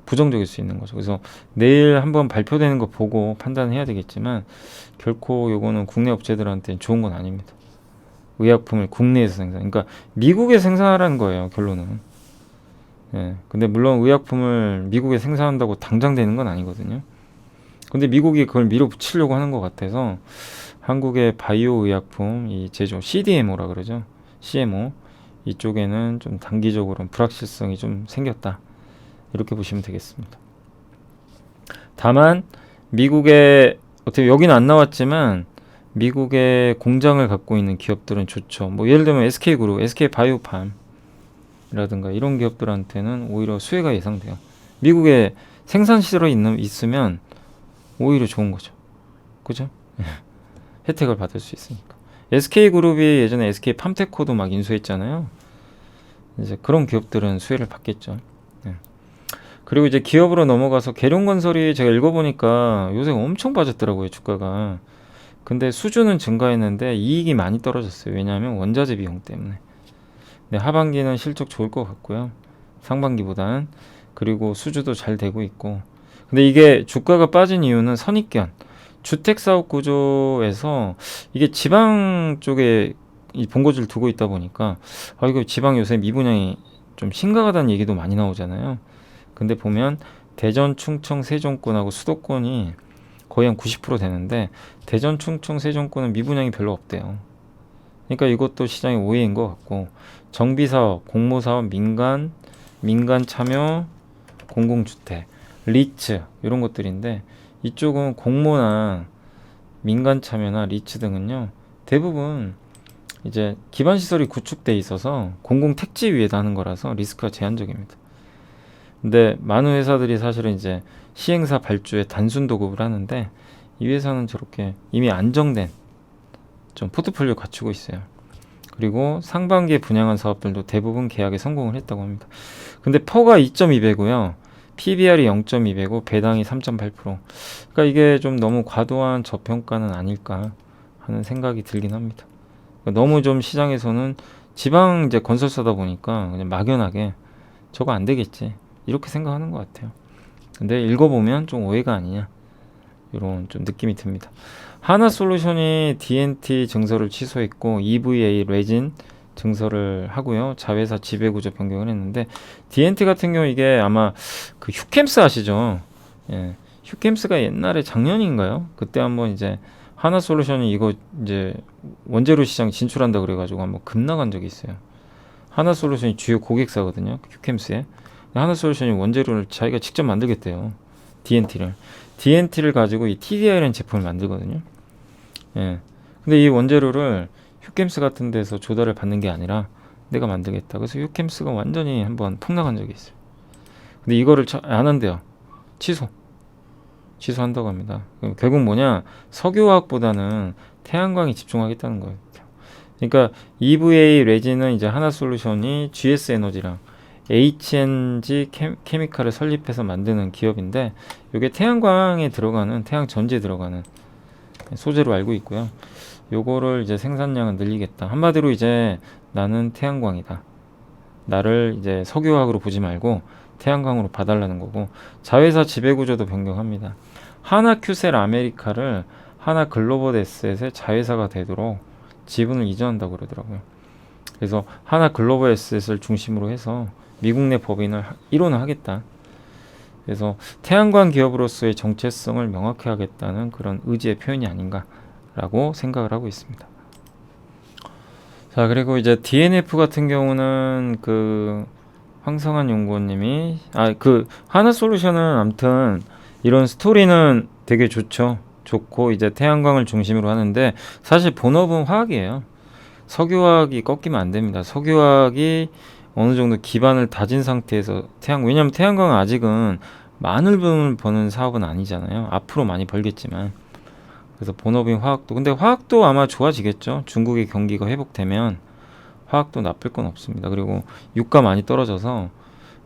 부정적일 수 있는 거죠. 그래서 내일 한번 발표되는 거 보고 판단해야 되겠지만, 결코 요거는 국내 업체들한테는 좋은 건 아닙니다. 의약품을 국내에서 생산, 그러니까 미국에 생산하라는 거예요, 결론은. 예. 근데 물론 의약품을 미국에 생산한다고 당장 되는 건 아니거든요. 근데 미국이 그걸 밀어붙이려고 하는 것 같아서 한국의 바이오 의약품 이 제조, CDMO라 그러죠. CMO 이쪽에는 좀 단기적으로 불확실성이 좀 생겼다, 이렇게 보시면 되겠습니다. 다만 미국의 어떻게, 여기는 안 나왔지만 미국의 공장을 갖고 있는 기업들은 좋죠. 뭐 예를 들면 SK그룹, SK바이오팜이라든가 이런 기업들한테는 오히려 수혜가 예상돼요. 미국에 생산 시설이 있으면 오히려 좋은 거죠. 그죠? 혜택을 받을 수 있으니까. SK그룹이 예전에 SK팜테코도 막 인수했잖아요. 이제 그런 기업들은 수혜를 받겠죠. 예. 그리고 이제 기업으로 넘어가서 계룡건설이 제가 읽어보니까 요새 엄청 빠졌더라고요, 주가가. 근데 수주는 증가했는데 이익이 많이 떨어졌어요. 왜냐하면 원자재 비용 때문에. 네, 하반기는 실적 좋을 것 같고요, 상반기보다는. 그리고 수주도 잘 되고 있고. 근데 이게 주가가 빠진 이유는 선입견, 주택사업 구조에서 이게 지방 쪽에 이 본거지를 두고 있다 보니까, 이거 지방 요새 미분양이 좀 심각하다는 얘기도 많이 나오잖아요. 근데 보면 대전, 충청, 세종권하고 수도권이 거의 한 90% 되는데, 대전, 충청, 세종권은 미분양이 별로 없대요. 그러니까 이것도 시장의 오해인 것 같고, 정비사업, 공모사업, 민간 참여, 공공주택, 리츠 이런 것들인데, 이쪽은 공모나 민간 참여나 리츠 등은요, 대부분 이제 기반 시설이 구축돼 있어서 공공 택지 위에다 하는 거라서 리스크가 제한적입니다. 근데 많은 회사들이 사실은 이제 시행사 발주에 단순 도급을 하는데 이 회사는 저렇게 이미 안정된 좀 포트폴리오 갖추고 있어요. 그리고 상반기에 분양한 사업들도 대부분 계약에 성공을 했다고 합니다. 근데 퍼가 2.2배고요. PBR이 0.2배고 배당이 3.8%. 그러니까 이게 좀 너무 과도한 저평가는 아닐까 하는 생각이 들긴 합니다. 그러니까 너무 좀 시장에서는 지방 이제 건설사다 보니까 그냥 막연하게 저거 안 되겠지 이렇게 생각하는 것 같아요. 근데 읽어보면 좀 오해가 아니냐 이런 좀 느낌이 듭니다. 하나솔루션이 D&T 증설을 취소했고 EVA 레진 증설을 하고요. 자회사 지배구조 변경을 했는데 D&T 같은 경우 이게 아마 그 휴캠스 아시죠? 예. 휴캠스가 옛날에 작년인가요? 그때 한번 이제 하나솔루션이 이거 이제 원재료 시장 진출한다 그래가지고 한번 급락한 적이 있어요. 하나솔루션이 주요 고객사거든요. 휴캠스에. 하나솔루션이 원재료를 자기가 직접 만들겠대요. D&T를 가지고 이 TDI라는 제품을 만들거든요. 예. 근데 이 원재료를 휴캠스 같은 데서 조달을 받는 게 아니라 내가 만들겠다. 그래서 휴캠스가 완전히 한번 폭락한 적이 있어요. 근데 이거를 안 한대요. 취소한다고 합니다. 결국 뭐냐? 석유화학보다는 태양광에 집중하겠다는 거예요. 그러니까 EVA 레진은 이제 하나솔루션이 GS 에너지랑 HNG 케미칼을 설립해서 만드는 기업인데 이게 태양광에 들어가는 태양 전지에 들어가는 소재로 알고 있고요. 요거를 이제 생산량을 늘리겠다. 한마디로 이제 나는 태양광이다. 나를 이제 석유화학으로 보지 말고 태양광으로 봐달라는 거고 자회사 지배구조도 변경합니다. 하나큐셀 아메리카를 하나글로벌에셋의 자회사가 되도록 지분을 이전한다고 그러더라고요. 그래서 하나글로벌에셋을 중심으로 해서 미국 내 법인을 일원을 하겠다. 그래서 태양광 기업으로서의 정체성을 명확히 하겠다는 그런 의지의 표현이 아닌가라고 생각을 하고 있습니다. 자, 그리고 이제 DNF 같은 경우는 그 황성한 연구원님이 그 하나솔루션은 아무튼 이런 스토리는 되게 좋고 이제 태양광을 중심으로 하는데 사실 본업은 화학이에요. 석유화학이 꺾이면 안 됩니다. 석유화학이 어느 정도 기반을 다진 상태에서 왜냐면 태양광은 아직은 많은 돈을 버는 사업은 아니잖아요. 앞으로 많이 벌겠지만. 그래서 본업인 화학도. 근데 화학도 아마 좋아지겠죠. 중국의 경기가 회복되면 화학도 나쁠 건 없습니다. 그리고 유가 많이 떨어져서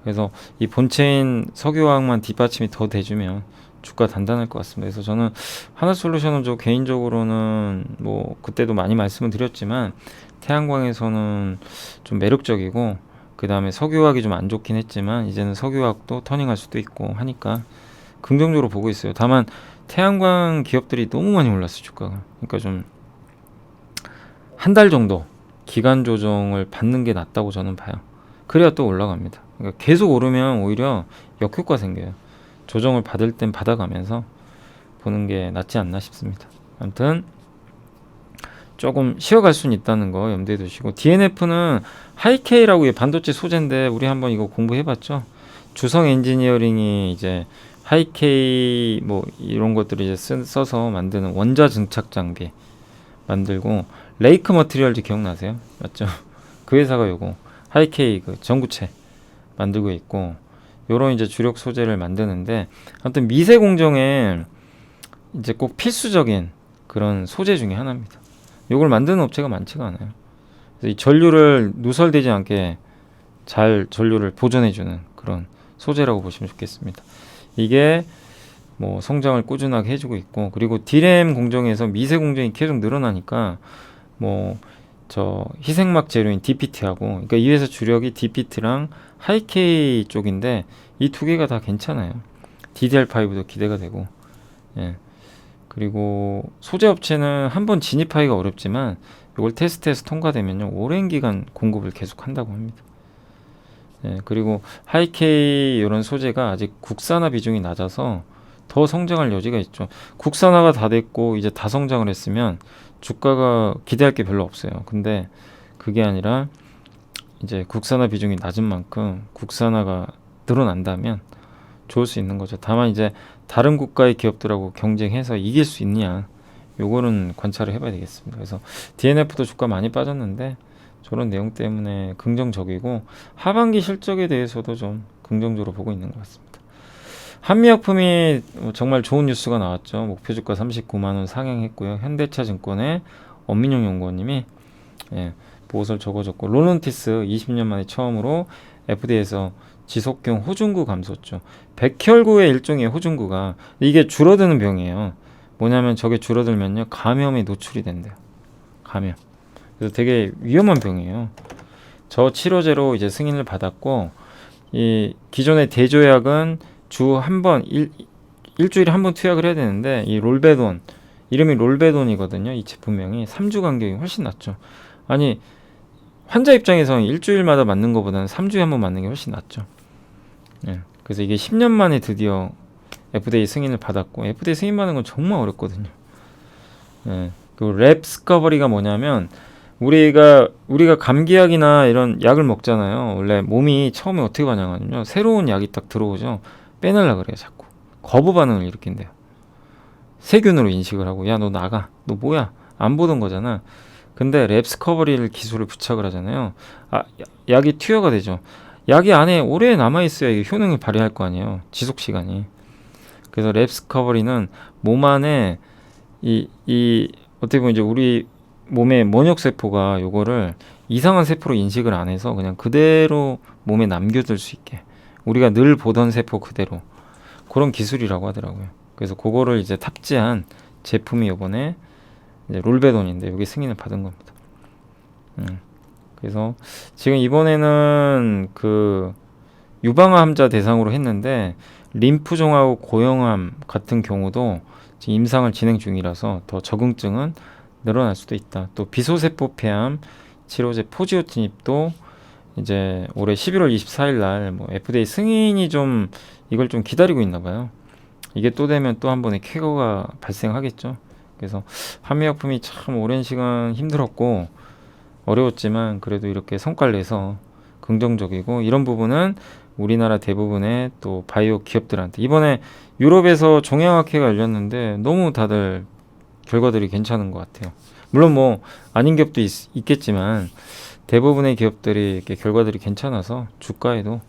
그래서 이 본체인 석유화학만 뒷받침이 더 돼주면 주가 단단할 것 같습니다. 그래서 저는 하나솔루션은 저 개인적으로는 뭐 그때도 많이 말씀을 드렸지만 태양광에서는 좀 매력적이고 그 다음에 석유화학이 좀 안 좋긴 했지만 이제는 석유화학도 터닝할 수도 있고 하니까 긍정적으로 보고 있어요. 다만 태양광 기업들이 너무 많이 올랐어요, 주가가. 그러니까 좀 한 달 정도 기간 조정을 받는 게 낫다고 저는 봐요. 그래야 또 올라갑니다. 그러니까 계속 오르면 오히려 역효과 생겨요. 조정을 받을 땐 받아가면서 보는 게 낫지 않나 싶습니다. 아무튼 조금 쉬어갈 수는 있다는 거 염두에 두시고 DNF는 하이케이라고 반도체 소재인데 우리 한번 이거 공부해봤죠. 주성 엔지니어링이 이제 하이케이 뭐 이런 것들을 이제 써서 만드는 원자 증착 장비 만들고 레이크 머티리얼즈 기억나세요? 맞죠? 그 회사가 요거 하이케이 그 전구체 만들고 있고 요런 이제 주력 소재를 만드는데 아무튼 미세 공정에 이제 꼭 필수적인 그런 소재 중에 하나입니다. 요걸 만드는 업체가 많지가 않아요. 그래서 이 전류를 누설되지 않게 잘 전류를 보존해주는 그런 소재라고 보시면 좋겠습니다. 이게 뭐 성장을 꾸준하게 해주고 있고 그리고 D램 공정에서 미세 공정이 계속 늘어나니까 뭐 저 희생막 재료인 DPT하고 그러니까 이 회사 주력이 DPT랑 하이케이 쪽인데 이 두 개가 다 괜찮아요. DDR5도 기대가 되고 예. 그리고 소재 업체는 한번 진입하기가 어렵지만 이걸 테스트해서 통과되면요 오랜 기간 공급을 계속 한다고 합니다. 예, 그리고 하이케이 이런 소재가 아직 국산화 비중이 낮아서 더 성장할 여지가 있죠. 국산화가 다 됐고 이제 다 성장을 했으면 주가가 기대할 게 별로 없어요. 근데 그게 아니라 이제 국산화 비중이 낮은 만큼 국산화가 늘어난다면 좋을 수 있는 거죠. 다만 이제 다른 국가의 기업들하고 경쟁해서 이길 수 있냐 요거는 관찰을 해봐야 되겠습니다. 그래서 DNF도 주가 많이 빠졌는데 저런 내용 때문에 긍정적이고 하반기 실적에 대해서도 좀 긍정적으로 보고 있는 것 같습니다. 한미약품이 정말 좋은 뉴스가 나왔죠. 목표주가 39만원 상향했고요. 현대차증권의 엄민용 연구원님이 보고서를 적어줬고, 롤론티스 20년 만에 처음으로 FDA에서 지속경 호중구 감소죠. 백혈구의 일종의 호중구가 이게 줄어드는 병이에요. 뭐냐면 저게 줄어들면요 감염에 노출이 된대요. 감염. 그래서 되게 위험한 병이에요. 저 치료제로 이제 승인을 받았고, 이 기존의 대조약은 주 한 번, 일주일에 한 번 투약을 해야 되는데, 이 롤베돈, 이름이 롤베돈이거든요. 이 제품명이 3주 간격이 훨씬 낫죠. 아니, 환자 입장에서는 일주일마다 맞는 것보다는 3주에 한 번 맞는 게 훨씬 낫죠. 그래서 이게 10년 만에 드디어 FDA 승인을 받았고, FDA 승인 받는 건 정말 어렵거든요. 그 랩스커버리가 뭐냐면, 우리가 감기약이나 이런 약을 먹잖아요. 원래 몸이 처음에 어떻게 반응하냐면요, 새로운 약이 딱 들어오죠. 빼내려고 그래요. 자꾸 거부 반응을 일으킨대요. 세균으로 인식을 하고, 야 너 나가, 너 뭐야, 안 보던 거잖아. 근데 랩스커버리 기술을 부착을 하잖아요. 약이 투여가 되죠. 약이 안에 오래 남아있어야 이게 효능을 발휘할 거 아니에요. 지속시간이. 그래서 랩스커버리는 몸 안에 어떻게 보면 이제 우리 몸의 면역세포가 요거를 이상한 세포로 인식을 안 해서 그냥 그대로 몸에 남겨둘 수 있게, 우리가 늘 보던 세포 그대로, 그런 기술이라고 하더라고요. 그래서 그거를 이제 탑재한 제품이 요번에 이제 롤베돈인데, 여기 승인을 받은 겁니다. 그래서 지금 이번에는 그 유방암 환자 대상으로 했는데, 림프종하고 고형암 같은 경우도 지금 임상을 진행 중이라서 더 적응증은 늘어날 수도 있다. 또 비소세포 폐암 치료제 포지오티닙도 이제 올해 11월 24일 날 뭐 FDA 승인이 좀, 이걸 좀 기다리고 있나 봐요. 이게 또 되면 또 한 번의 쾌거가 발생하겠죠. 그래서 한미약품이 참 오랜 시간 힘들었고 어려웠지만 그래도 이렇게 성과를 내서 긍정적이고, 이런 부분은 우리나라 대부분의 또 바이오 기업들한테, 이번에 유럽에서 종양학회가 열렸는데 너무 다들 결과들이 괜찮은 것 같아요. 물론 뭐 아닌 기업도 있겠지만 대부분의 기업들이 이렇게 결과들이 괜찮아서 주가에도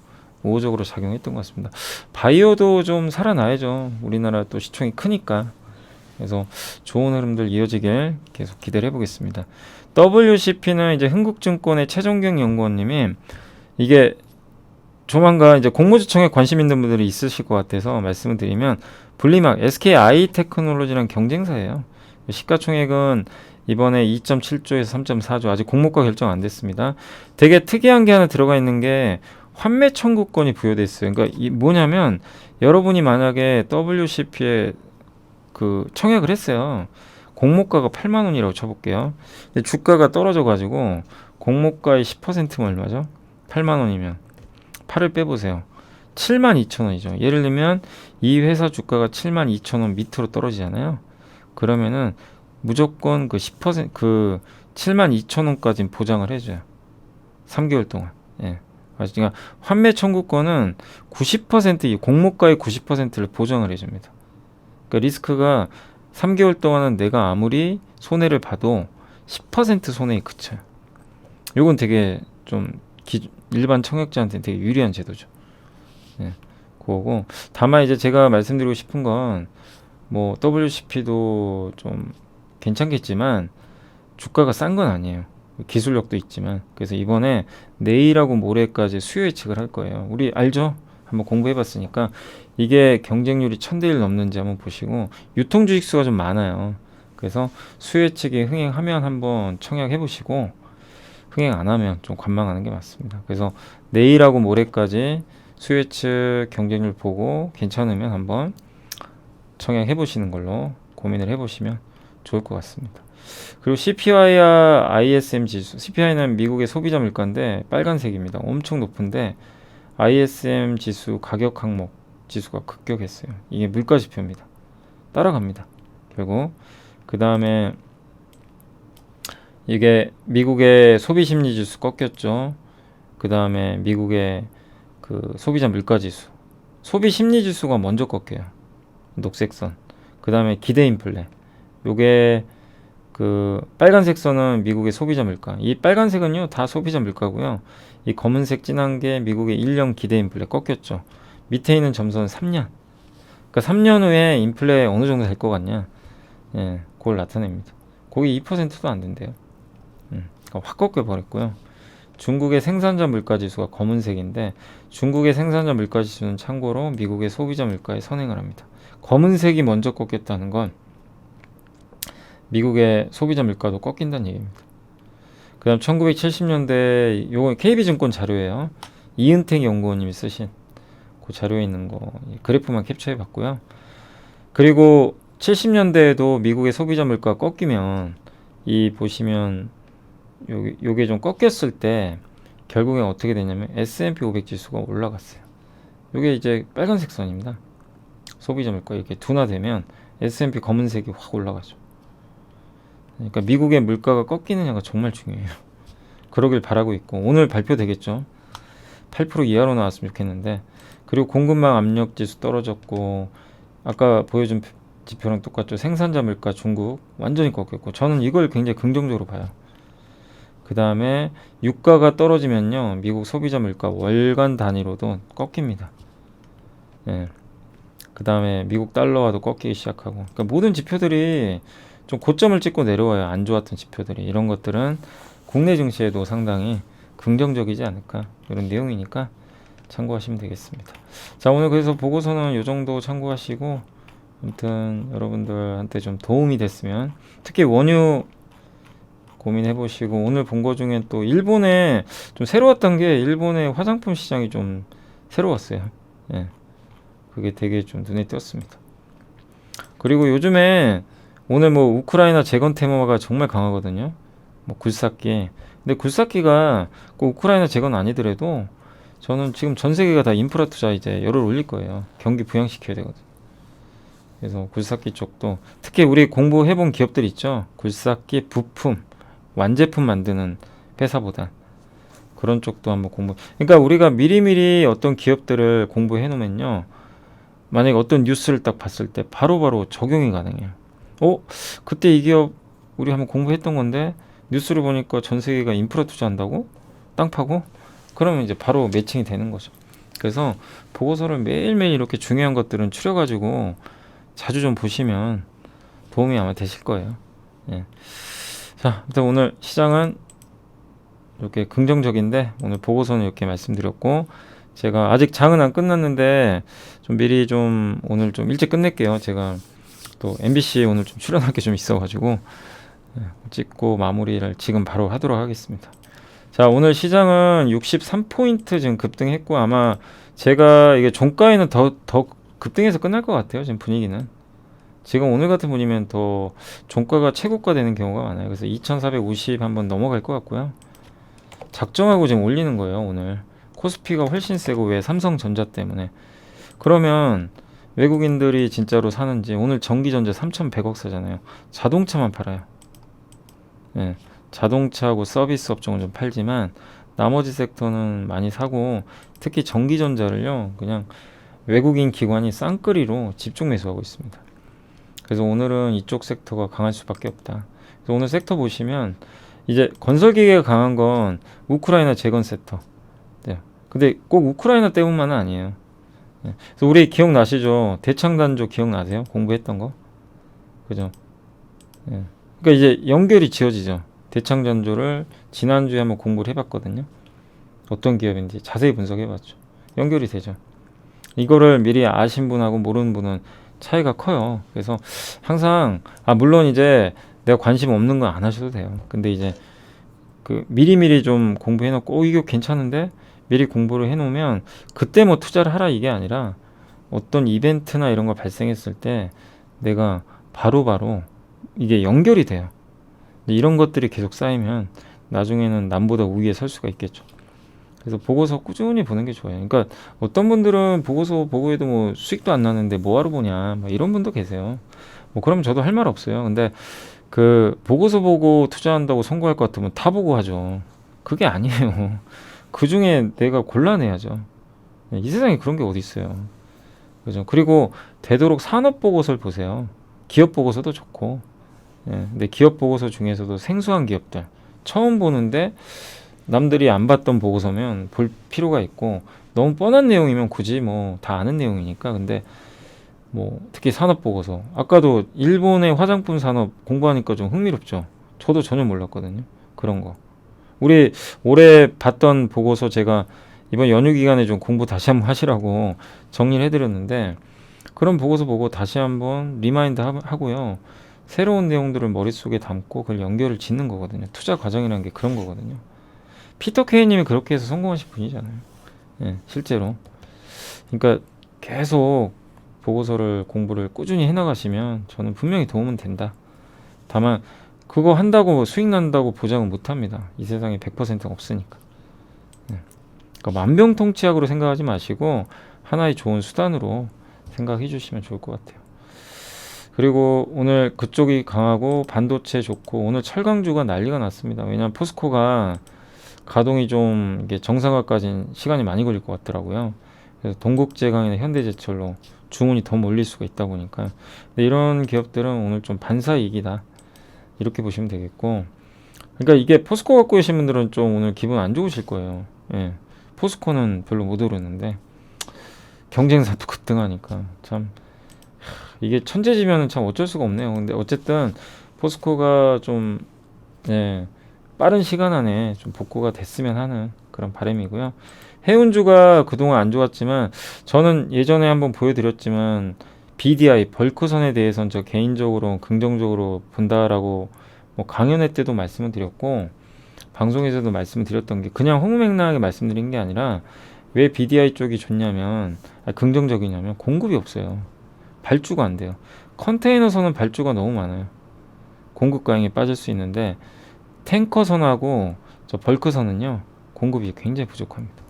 우호적으로 작용했던 것 같습니다. 바이오도 좀 살아나야죠. 우리나라 또 시총이 크니까. 그래서 좋은 흐름들 이어지길 계속 기대를 해보겠습니다. WCP는 이제 흥국증권의 최종경 연구원님이, 이게 조만간 이제 공모주청에 관심 있는 분들이 있으실 것 같아서 말씀을 드리면, 분리막 SK 아이테크놀로지랑 경쟁사예요. 시가총액은 이번에 2.7조에서 3.4조, 아직 공모가 결정 안 됐습니다. 되게 특이한 게 하나 들어가 있는 게 환매 청구권이 부여돼 있어요. 그러니까 이 뭐냐면, 여러분이 만약에 WCP에 그 청약을 했어요. 공모가가 8만 원이라고 쳐볼게요. 근데 주가가 떨어져가지고 공모가의 10%면 얼마죠? 8만 원이면 8을 빼보세요. 7만 2천 원이죠. 예를 들면 이 회사 주가가 7만 2천 원 밑으로 떨어지잖아요. 그러면은 무조건 그 10%, 그 7만 2천 원까지는 보장을 해줘요. 3개월 동안. 그러니까 환매 청구권은 90%, 이 공모가의 90%를 보장을 해줍니다. 그러니까 리스크가 3개월 동안은 내가 아무리 손해를 봐도 10% 손해에 그쳐요. 요건 되게 좀 일반 청약자한테는 되게 유리한 제도죠. 그거고, 다만 이제 제가 말씀드리고 싶은 건, 뭐 WCP도 좀 괜찮겠지만 주가가 싼 건 아니에요. 기술력도 있지만. 그래서 이번에 내일하고 모레까지 수요 예측을 할 거예요. 우리 알죠? 한번 공부해봤으니까. 이게 경쟁률이 1000대 1 넘는지 한번 보시고, 유통 주식수가 좀 많아요. 그래서 수요 예측이 흥행하면 한번 청약해보시고, 흥행 안 하면 좀 관망하는 게 맞습니다. 그래서 내일하고 모레까지 수요 예측 경쟁률 보고 괜찮으면 한번 청약해보시는 걸로 고민을 해보시면 좋을 것 같습니다. 그리고 CPI와 ISM 지수, CPI는 미국의 소비자 물가인데 빨간색입니다. 엄청 높은데, ISM 지수 가격 항목 지수가 급격했어요. 이게 물가 지표입니다. 따라갑니다. 결국 그 다음에 이게 미국의 소비 심리 지수 꺾였죠. 그 다음에 미국의 그 소비자 물가 지수, 소비 심리 지수가 먼저 꺾여요. 녹색선. 그 다음에 기대 인플레. 요게 그 빨간색 선은 미국의 소비자 물가. 이 빨간색은요 다 소비자 물가고요. 이 검은색 진한 게 미국의 1년 기대 인플레 꺾였죠. 밑에 있는 점선은 3년. 그러니까 3년 후에 인플레 어느 정도 될 것 같냐? 예, 그걸 나타냅니다. 거기 2%도 안 된대요. 그러니까 확 꺾여 버렸고요. 중국의 생산자 물가 지수가 검은색인데 중국의 생산자 물가 지수는 참고로 미국의 소비자 물가에 선행을 합니다. 검은색이 먼저 꺾였다는 건 미국의 소비자 물가도 꺾인다는 얘기입니다. 그 다음 1970년대 요거 KB증권 자료예요. 이은택 연구원님이 쓰신 그 자료에 있는 거 그래프만 캡처해 봤고요. 그리고 70년대에도 미국의 소비자 물가 꺾이면 이 보시면 요게 좀 꺾였을 때 결국엔 어떻게 되냐면 S&P 500 지수가 올라갔어요. 요게 이제 빨간색 선입니다. 소비자 물가 이렇게 둔화되면 S&P 검은색이 확 올라가죠. 그러니까 미국의 물가가 꺾이느냐가 정말 중요해요. 그러길 바라고 있고 오늘 발표되겠죠. 8% 이하로 나왔으면 좋겠는데 그리고 공급망 압력 지수 떨어졌고 아까 보여준 지표랑 똑같죠. 생산자 물가 중국 완전히 꺾였고 저는 이걸 굉장히 긍정적으로 봐요. 그 다음에 유가가 떨어지면요 미국 소비자 물가 월간 단위로도 꺾입니다. 예. 그 다음에 미국 달러화도 꺾이기 시작하고 그러니까 모든 지표들이 좀 고점을 찍고 내려와요. 안 좋았던 지표들이 이런 것들은 국내 증시에도 상당히 긍정적이지 않을까 이런 내용이니까 참고하시면 되겠습니다. 자 오늘 그래서 보고서는 이 정도 참고하시고 아무튼 여러분들한테 좀 도움이 됐으면 특히 원유 고민해 보시고 오늘 본 거 중에 또 일본에 좀 새로웠던 게 일본의 화장품 시장이 좀 새로웠어요. 예. 그게 되게 좀 눈에 띄었습니다. 그리고 요즘에 오늘 뭐 우크라이나 재건 테마가 정말 강하거든요. 뭐 굴삭기. 근데 굴삭기가 꼭 우크라이나 재건 아니더라도 저는 지금 전 세계가 다 인프라 투자 이제 열을 올릴 거예요. 경기 부양시켜야 되거든. 그래서 굴삭기 쪽도 특히 우리 공부해본 기업들 있죠. 굴삭기 부품, 완제품 만드는 회사보다 그런 쪽도 한번 공부. 그러니까 우리가 미리미리 어떤 기업들을 공부해 놓으면요. 만약에 어떤 뉴스를 딱 봤을 때 바로바로 적용이 가능해요. 그때 이 기업 우리 한번 공부했던 건데 뉴스를 보니까 전 세계가 인프라 투자한다고? 땅 파고? 그러면 이제 바로 매칭이 되는 거죠. 그래서 보고서를 매일매일 이렇게 중요한 것들은 추려가지고 자주 좀 보시면 도움이 아마 되실 거예요. 예. 자, 일단 오늘 시장은 이렇게 긍정적인데 오늘 보고서는 이렇게 말씀드렸고 제가 아직 장은 안 끝났는데 좀 미리 좀 오늘 좀 일찍 끝낼게요. 제가 또 MBC 오늘 좀 출연할 게 좀 있어가지고 찍고 마무리를 지금 바로 하도록 하겠습니다. 자 오늘 시장은 63포인트 지금 급등했고 아마 제가 이게 종가에는 더 급등해서 끝날 것 같아요. 지금 분위기는 지금 오늘 같은 분이면 더 종가가 최고가 되는 경우가 많아요. 그래서 2450 한번 넘어갈 것 같고요. 작정하고 지금 올리는 거예요. 오늘 코스피가 훨씬 세고 왜 삼성전자 때문에 그러면 외국인들이 진짜로 사는지 오늘 전기전자 3100억 사잖아요. 자동차만 팔아요. 예, 자동차하고 서비스 업종은 좀 팔지만 나머지 섹터는 많이 사고 특히 전기전자를요 그냥 외국인 기관이 쌍끌이로 집중 매수하고 있습니다. 그래서 오늘은 이쪽 섹터가 강할 수밖에 없다. 그래서 오늘 섹터 보시면 이제 건설기계가 강한 건 우크라이나 재건 섹터. 네. 근데 꼭 우크라이나 때문만은 아니에요. 네. 그래서 우리 기억나시죠? 대창단조 기억나세요? 공부했던 거? 그죠? 네. 그러니까 이제 연결이 지어지죠. 대창단조를 지난주에 한번 공부를 해봤거든요. 어떤 기업인지 자세히 분석해봤죠. 연결이 되죠. 이거를 미리 아신 분하고 모르는 분은 차이가 커요. 그래서 항상 물론 이제 내가 관심 없는 건 안 하셔도 돼요. 근데 이제 그 미리미리 좀 공부해놓고 이거 괜찮은데 미리 공부를 해놓으면 그때 뭐 투자를 하라 이게 아니라 어떤 이벤트나 이런 거 발생했을 때 내가 바로바로 이게 연결이 돼요. 이런 것들이 계속 쌓이면 나중에는 남보다 우위에 설 수가 있겠죠. 그래서 보고서 꾸준히 보는 게 좋아요. 그러니까 어떤 분들은 보고서 보고 해도 뭐 수익도 안 나는데 뭐하러 보냐 뭐 이런 분도 계세요. 뭐 그러면 저도 할 말 없어요. 근데 그 보고서 보고 투자한다고 성공할 것 같으면 다 보고 하죠. 그게 아니에요. 그 중에 내가 골라내야죠. 이 세상에 그런 게 어디 있어요. 그죠? 그리고 되도록 산업 보고서를 보세요. 기업 보고서도 좋고 예, 근데 기업 보고서 중에서도 생소한 기업들 처음 보는데 남들이 안 봤던 보고서면 볼 필요가 있고 너무 뻔한 내용이면 굳이 뭐 다 아는 내용이니까. 근데 뭐 특히 산업 보고서 아까도 일본의 화장품 산업 공부하니까 좀 흥미롭죠. 저도 전혀 몰랐거든요. 그런 거. 우리 올해 봤던 보고서 제가 이번 연휴 기간에 좀 공부 다시 한번 하시라고 정리를 해드렸는데 그런 보고서 보고 다시 한번 리마인드 하고요. 새로운 내용들을 머릿속에 담고 그걸 연결을 짓는 거거든요. 투자 과정이라는 게 그런 거거든요. 피터 케이님이 그렇게 해서 성공하신 분이잖아요. 예, 실제로. 그러니까 계속 보고서를 공부를 꾸준히 해나가시면 저는 분명히 도움은 된다. 다만 그거 한다고 수익 난다고 보장은 못합니다. 이 세상에 100%가 없으니까. 예. 그러니까 만병통치약으로 생각하지 마시고 하나의 좋은 수단으로 생각해 주시면 좋을 것 같아요. 그리고 오늘 그쪽이 강하고 반도체 좋고 오늘 철강주가 난리가 났습니다. 왜냐하면 포스코가 가동이 좀 이게 정상화까지 시간이 많이 걸릴 것 같더라고요. 그래서 동국제강이나 현대제철로 주문이 더 몰릴 수가 있다 보니까. 근데 이런 기업들은 오늘 좀 반사이익이다. 이렇게 보시면 되겠고. 그러니까 이게 포스코 갖고 계신 분들은 좀 오늘 기분 안 좋으실 거예요. 예. 포스코는 별로 못 오르는데 경쟁사도 급등하니까 참 이게 천재지면은 참 어쩔 수가 없네요. 근데 어쨌든 포스코가 좀 예, 빠른 시간 안에 좀 복구가 됐으면 하는 그런 바람이고요. 해운주가 그동안 안 좋았지만 저는 예전에 한번 보여드렸지만 BDI 벌크선에 대해서는 저 개인적으로 긍정적으로 본다라고 뭐 강연회 때도 말씀을 드렸고 방송에서도 말씀을 드렸던 게 그냥 허무맹랑하게 말씀드린 게 아니라 왜 BDI 쪽이 좋냐면 긍정적이냐면 공급이 없어요. 발주가 안 돼요. 컨테이너선은 발주가 너무 많아요. 공급 과잉에 빠질 수 있는데 탱커선하고 저 벌크선은요 공급이 굉장히 부족합니다.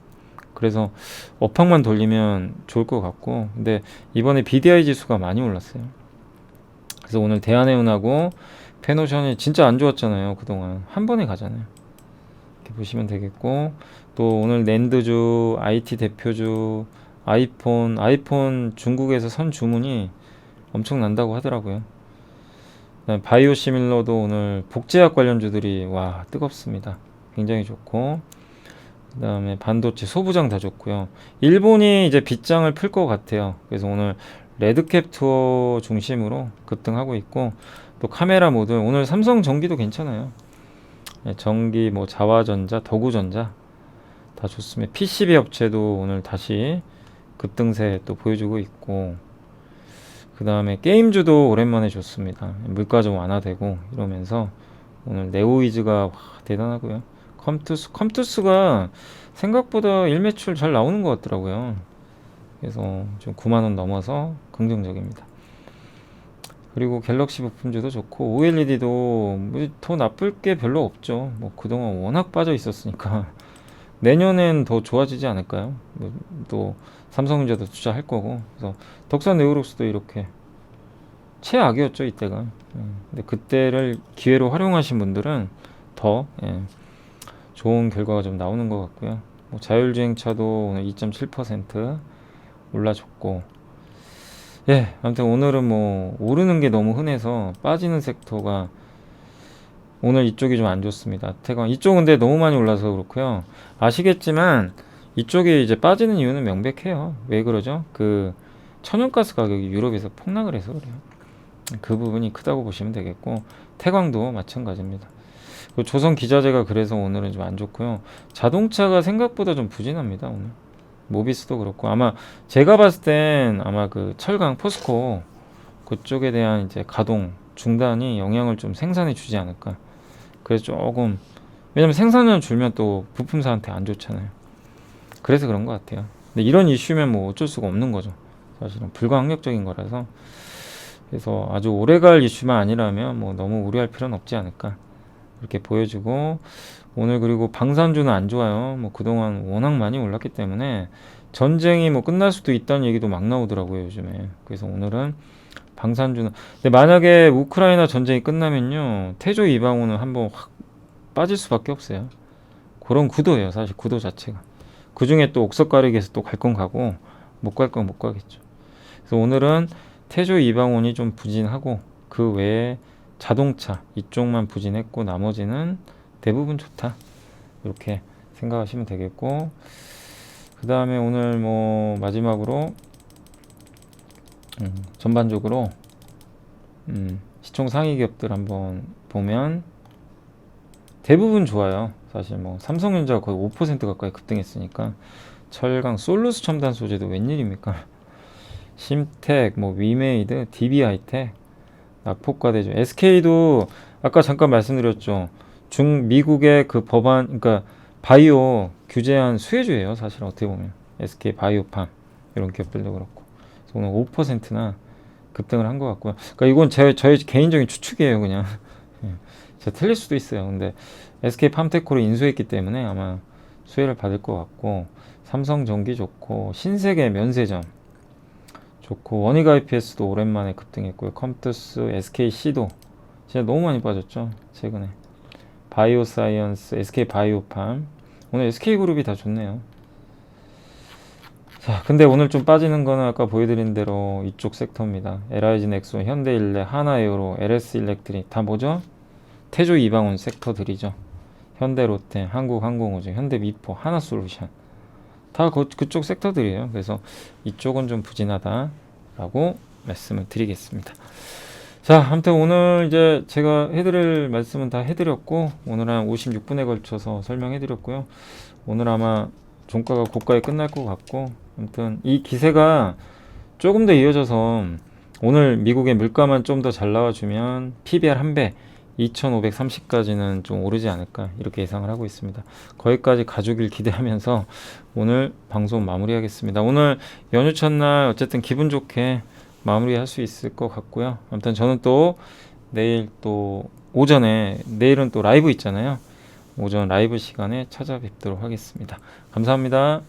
그래서 업황만 돌리면 좋을 것 같고 근데 이번에 BDI 지수가 많이 올랐어요. 그래서 오늘 대한해운하고 페노션이 진짜 안 좋았잖아요. 그동안 한 번에 가잖아요. 이렇게 보시면 되겠고 또 오늘 랜드주, IT 대표주, 아이폰 중국에서 선 주문이 엄청 난다고 하더라고요. 그다음에 바이오시밀러도 오늘 복제약 관련주들이 와 뜨겁습니다. 굉장히 좋고 그다음에 반도체 소부장 다 좋고요. 일본이 이제 빗장을 풀 것 같아요. 그래서 오늘 레드캡 투어 중심으로 급등하고 있고 또 카메라 모듈 오늘 삼성 전기도 괜찮아요. 네, 전기 뭐 자화전자, 더구전자 다 좋습니다. PCB 업체도 오늘 다시 급등세 또 보여주고 있고 그 다음에 게임주도 오랜만에 좋습니다. 물가 좀 완화되고 이러면서 오늘 네오이즈가 대단하고요. 컴투스가 생각보다 일매출 잘 나오는 것 같더라고요. 그래서 좀 9만원 넘어서 긍정적입니다. 그리고 갤럭시 부품주도 좋고 OLED도 뭐 더 나쁠 게 별로 없죠. 뭐 그동안 워낙 빠져 있었으니까 내년엔 더 좋아지지 않을까요? 또 삼성전자도 투자할 거고 그래서 덕산 네오룩스도 이렇게 최악이었죠 이때가. 근데 그때를 기회로 활용하신 분들은 더 좋은 결과가 좀 나오는 것 같고요. 뭐 자율주행차도 오늘 2.7% 올라줬고 예 아무튼 오늘은 뭐 오르는 게 너무 흔해서 빠지는 섹터가 오늘 이쪽이 좀 안 좋습니다. 태광 이쪽은 근데 너무 많이 올라서 그렇고요. 아시겠지만 이쪽이 이제 빠지는 이유는 명백해요. 왜 그러죠? 그 천연가스 가격이 유럽에서 폭락을 해서 그래요. 그 부분이 크다고 보시면 되겠고 태광도 마찬가지입니다. 그리고 조선 기자재가 그래서 오늘은 좀 안 좋고요. 자동차가 생각보다 좀 부진합니다. 오늘 모비스도 그렇고 아마 제가 봤을 땐 아마 그 철강 포스코 그쪽에 대한 이제 가동 중단이 영향을 좀 생산해 주지 않을까. 그래서 조금 왜냐면 생산量줄면 또 부품사한테 안 좋잖아요. 그래서 그런 것 같아요. 근데 이런 이슈면 뭐 어쩔 수가 없는 거죠. 사실은 불가항력적인 거라서. 그래서 아주 오래갈 이슈만 아니라면 뭐 너무 우려할 필요는 없지 않을까 이렇게 보여주고 오늘 그리고 방산주는 안 좋아요. 뭐 그동안 워낙 많이 올랐기 때문에 전쟁이 뭐 끝날 수도 있다는 얘기도 막 나오더라고요 요즘에. 그래서 오늘은 방산주는 근데 만약에 우크라이나 전쟁이 끝나면요 태조 이방원은 한번 확 빠질 수밖에 없어요. 그런 구도예요 사실 구도 자체가. 그 중에 또 옥석 가리기에서 또 갈 건 가고 못 갈 건 못 가겠죠. 그래서 오늘은 태조 이방원이 좀 부진하고 그 외에 자동차 이쪽만 부진했고 나머지는 대부분 좋다. 이렇게 생각하시면 되겠고, 그 다음에 오늘 뭐 마지막으로 전반적으로 시총 상위 기업들 한번 보면 대부분 좋아요. 사실 뭐 삼성전자가 거의 5% 가까이 급등했으니까. 철강, 솔루스 첨단 소재도 웬일입니까? 심텍, 뭐 위메이드, DB하이텍, 낙폭과대죠. SK도 아까 잠깐 말씀드렸죠. 미국의 그 법안, 그러니까 바이오 규제한 수혜주예요. 사실 어떻게 보면 SK 바이오팜 이런 기업들도 그렇고. 그래서 오늘 5%나 급등을 한 것 같고요. 그러니까 이건 저의 개인적인 추측이에요, 그냥. 제가 틀릴 수도 있어요. 근데 SK 팜테코를 인수했기 때문에 아마 수혜를 받을 것 같고, 삼성전기 좋고, 신세계 면세점 좋고, 원익 IPS도 오랜만에 급등했고요. 컴투스, SKC도 진짜 너무 많이 빠졌죠, 최근에. 바이오사이언스, SK 바이오팜, 오늘 SK그룹이 다 좋네요. 자, 근데 오늘 좀 빠지는 거는 아까 보여드린 대로 이쪽 섹터입니다. LIG 넥소, 현대일레, 하나에어로, LS일렉트릭 다 뭐죠? 태조 이방원 섹터들이죠. 현대롯데, 한국항공우주, 현대미포, 하나솔루션 다 그쪽 섹터들이에요. 그래서 이쪽은 좀 부진하다라고 말씀을 드리겠습니다. 자, 아무튼 오늘 이제 제가 해드릴 말씀은 다 해드렸고, 오늘 한 56분에 걸쳐서 설명해드렸고요. 오늘 아마 종가가 고가에 끝날 것 같고, 아무튼 이 기세가 조금 더 이어져서 오늘 미국의 물가만 좀 더 잘 나와주면 PBR 1배 2530까지는 좀 오르지 않을까 이렇게 예상을 하고 있습니다. 거기까지 가주길 기대하면서 오늘 방송 마무리하겠습니다. 오늘 연휴 첫날 어쨌든 기분 좋게 마무리할 수 있을 것 같고요. 아무튼 저는 또 내일 또 오전에, 내일은 또 라이브 있잖아요. 오전 라이브 시간에 찾아뵙도록 하겠습니다. 감사합니다.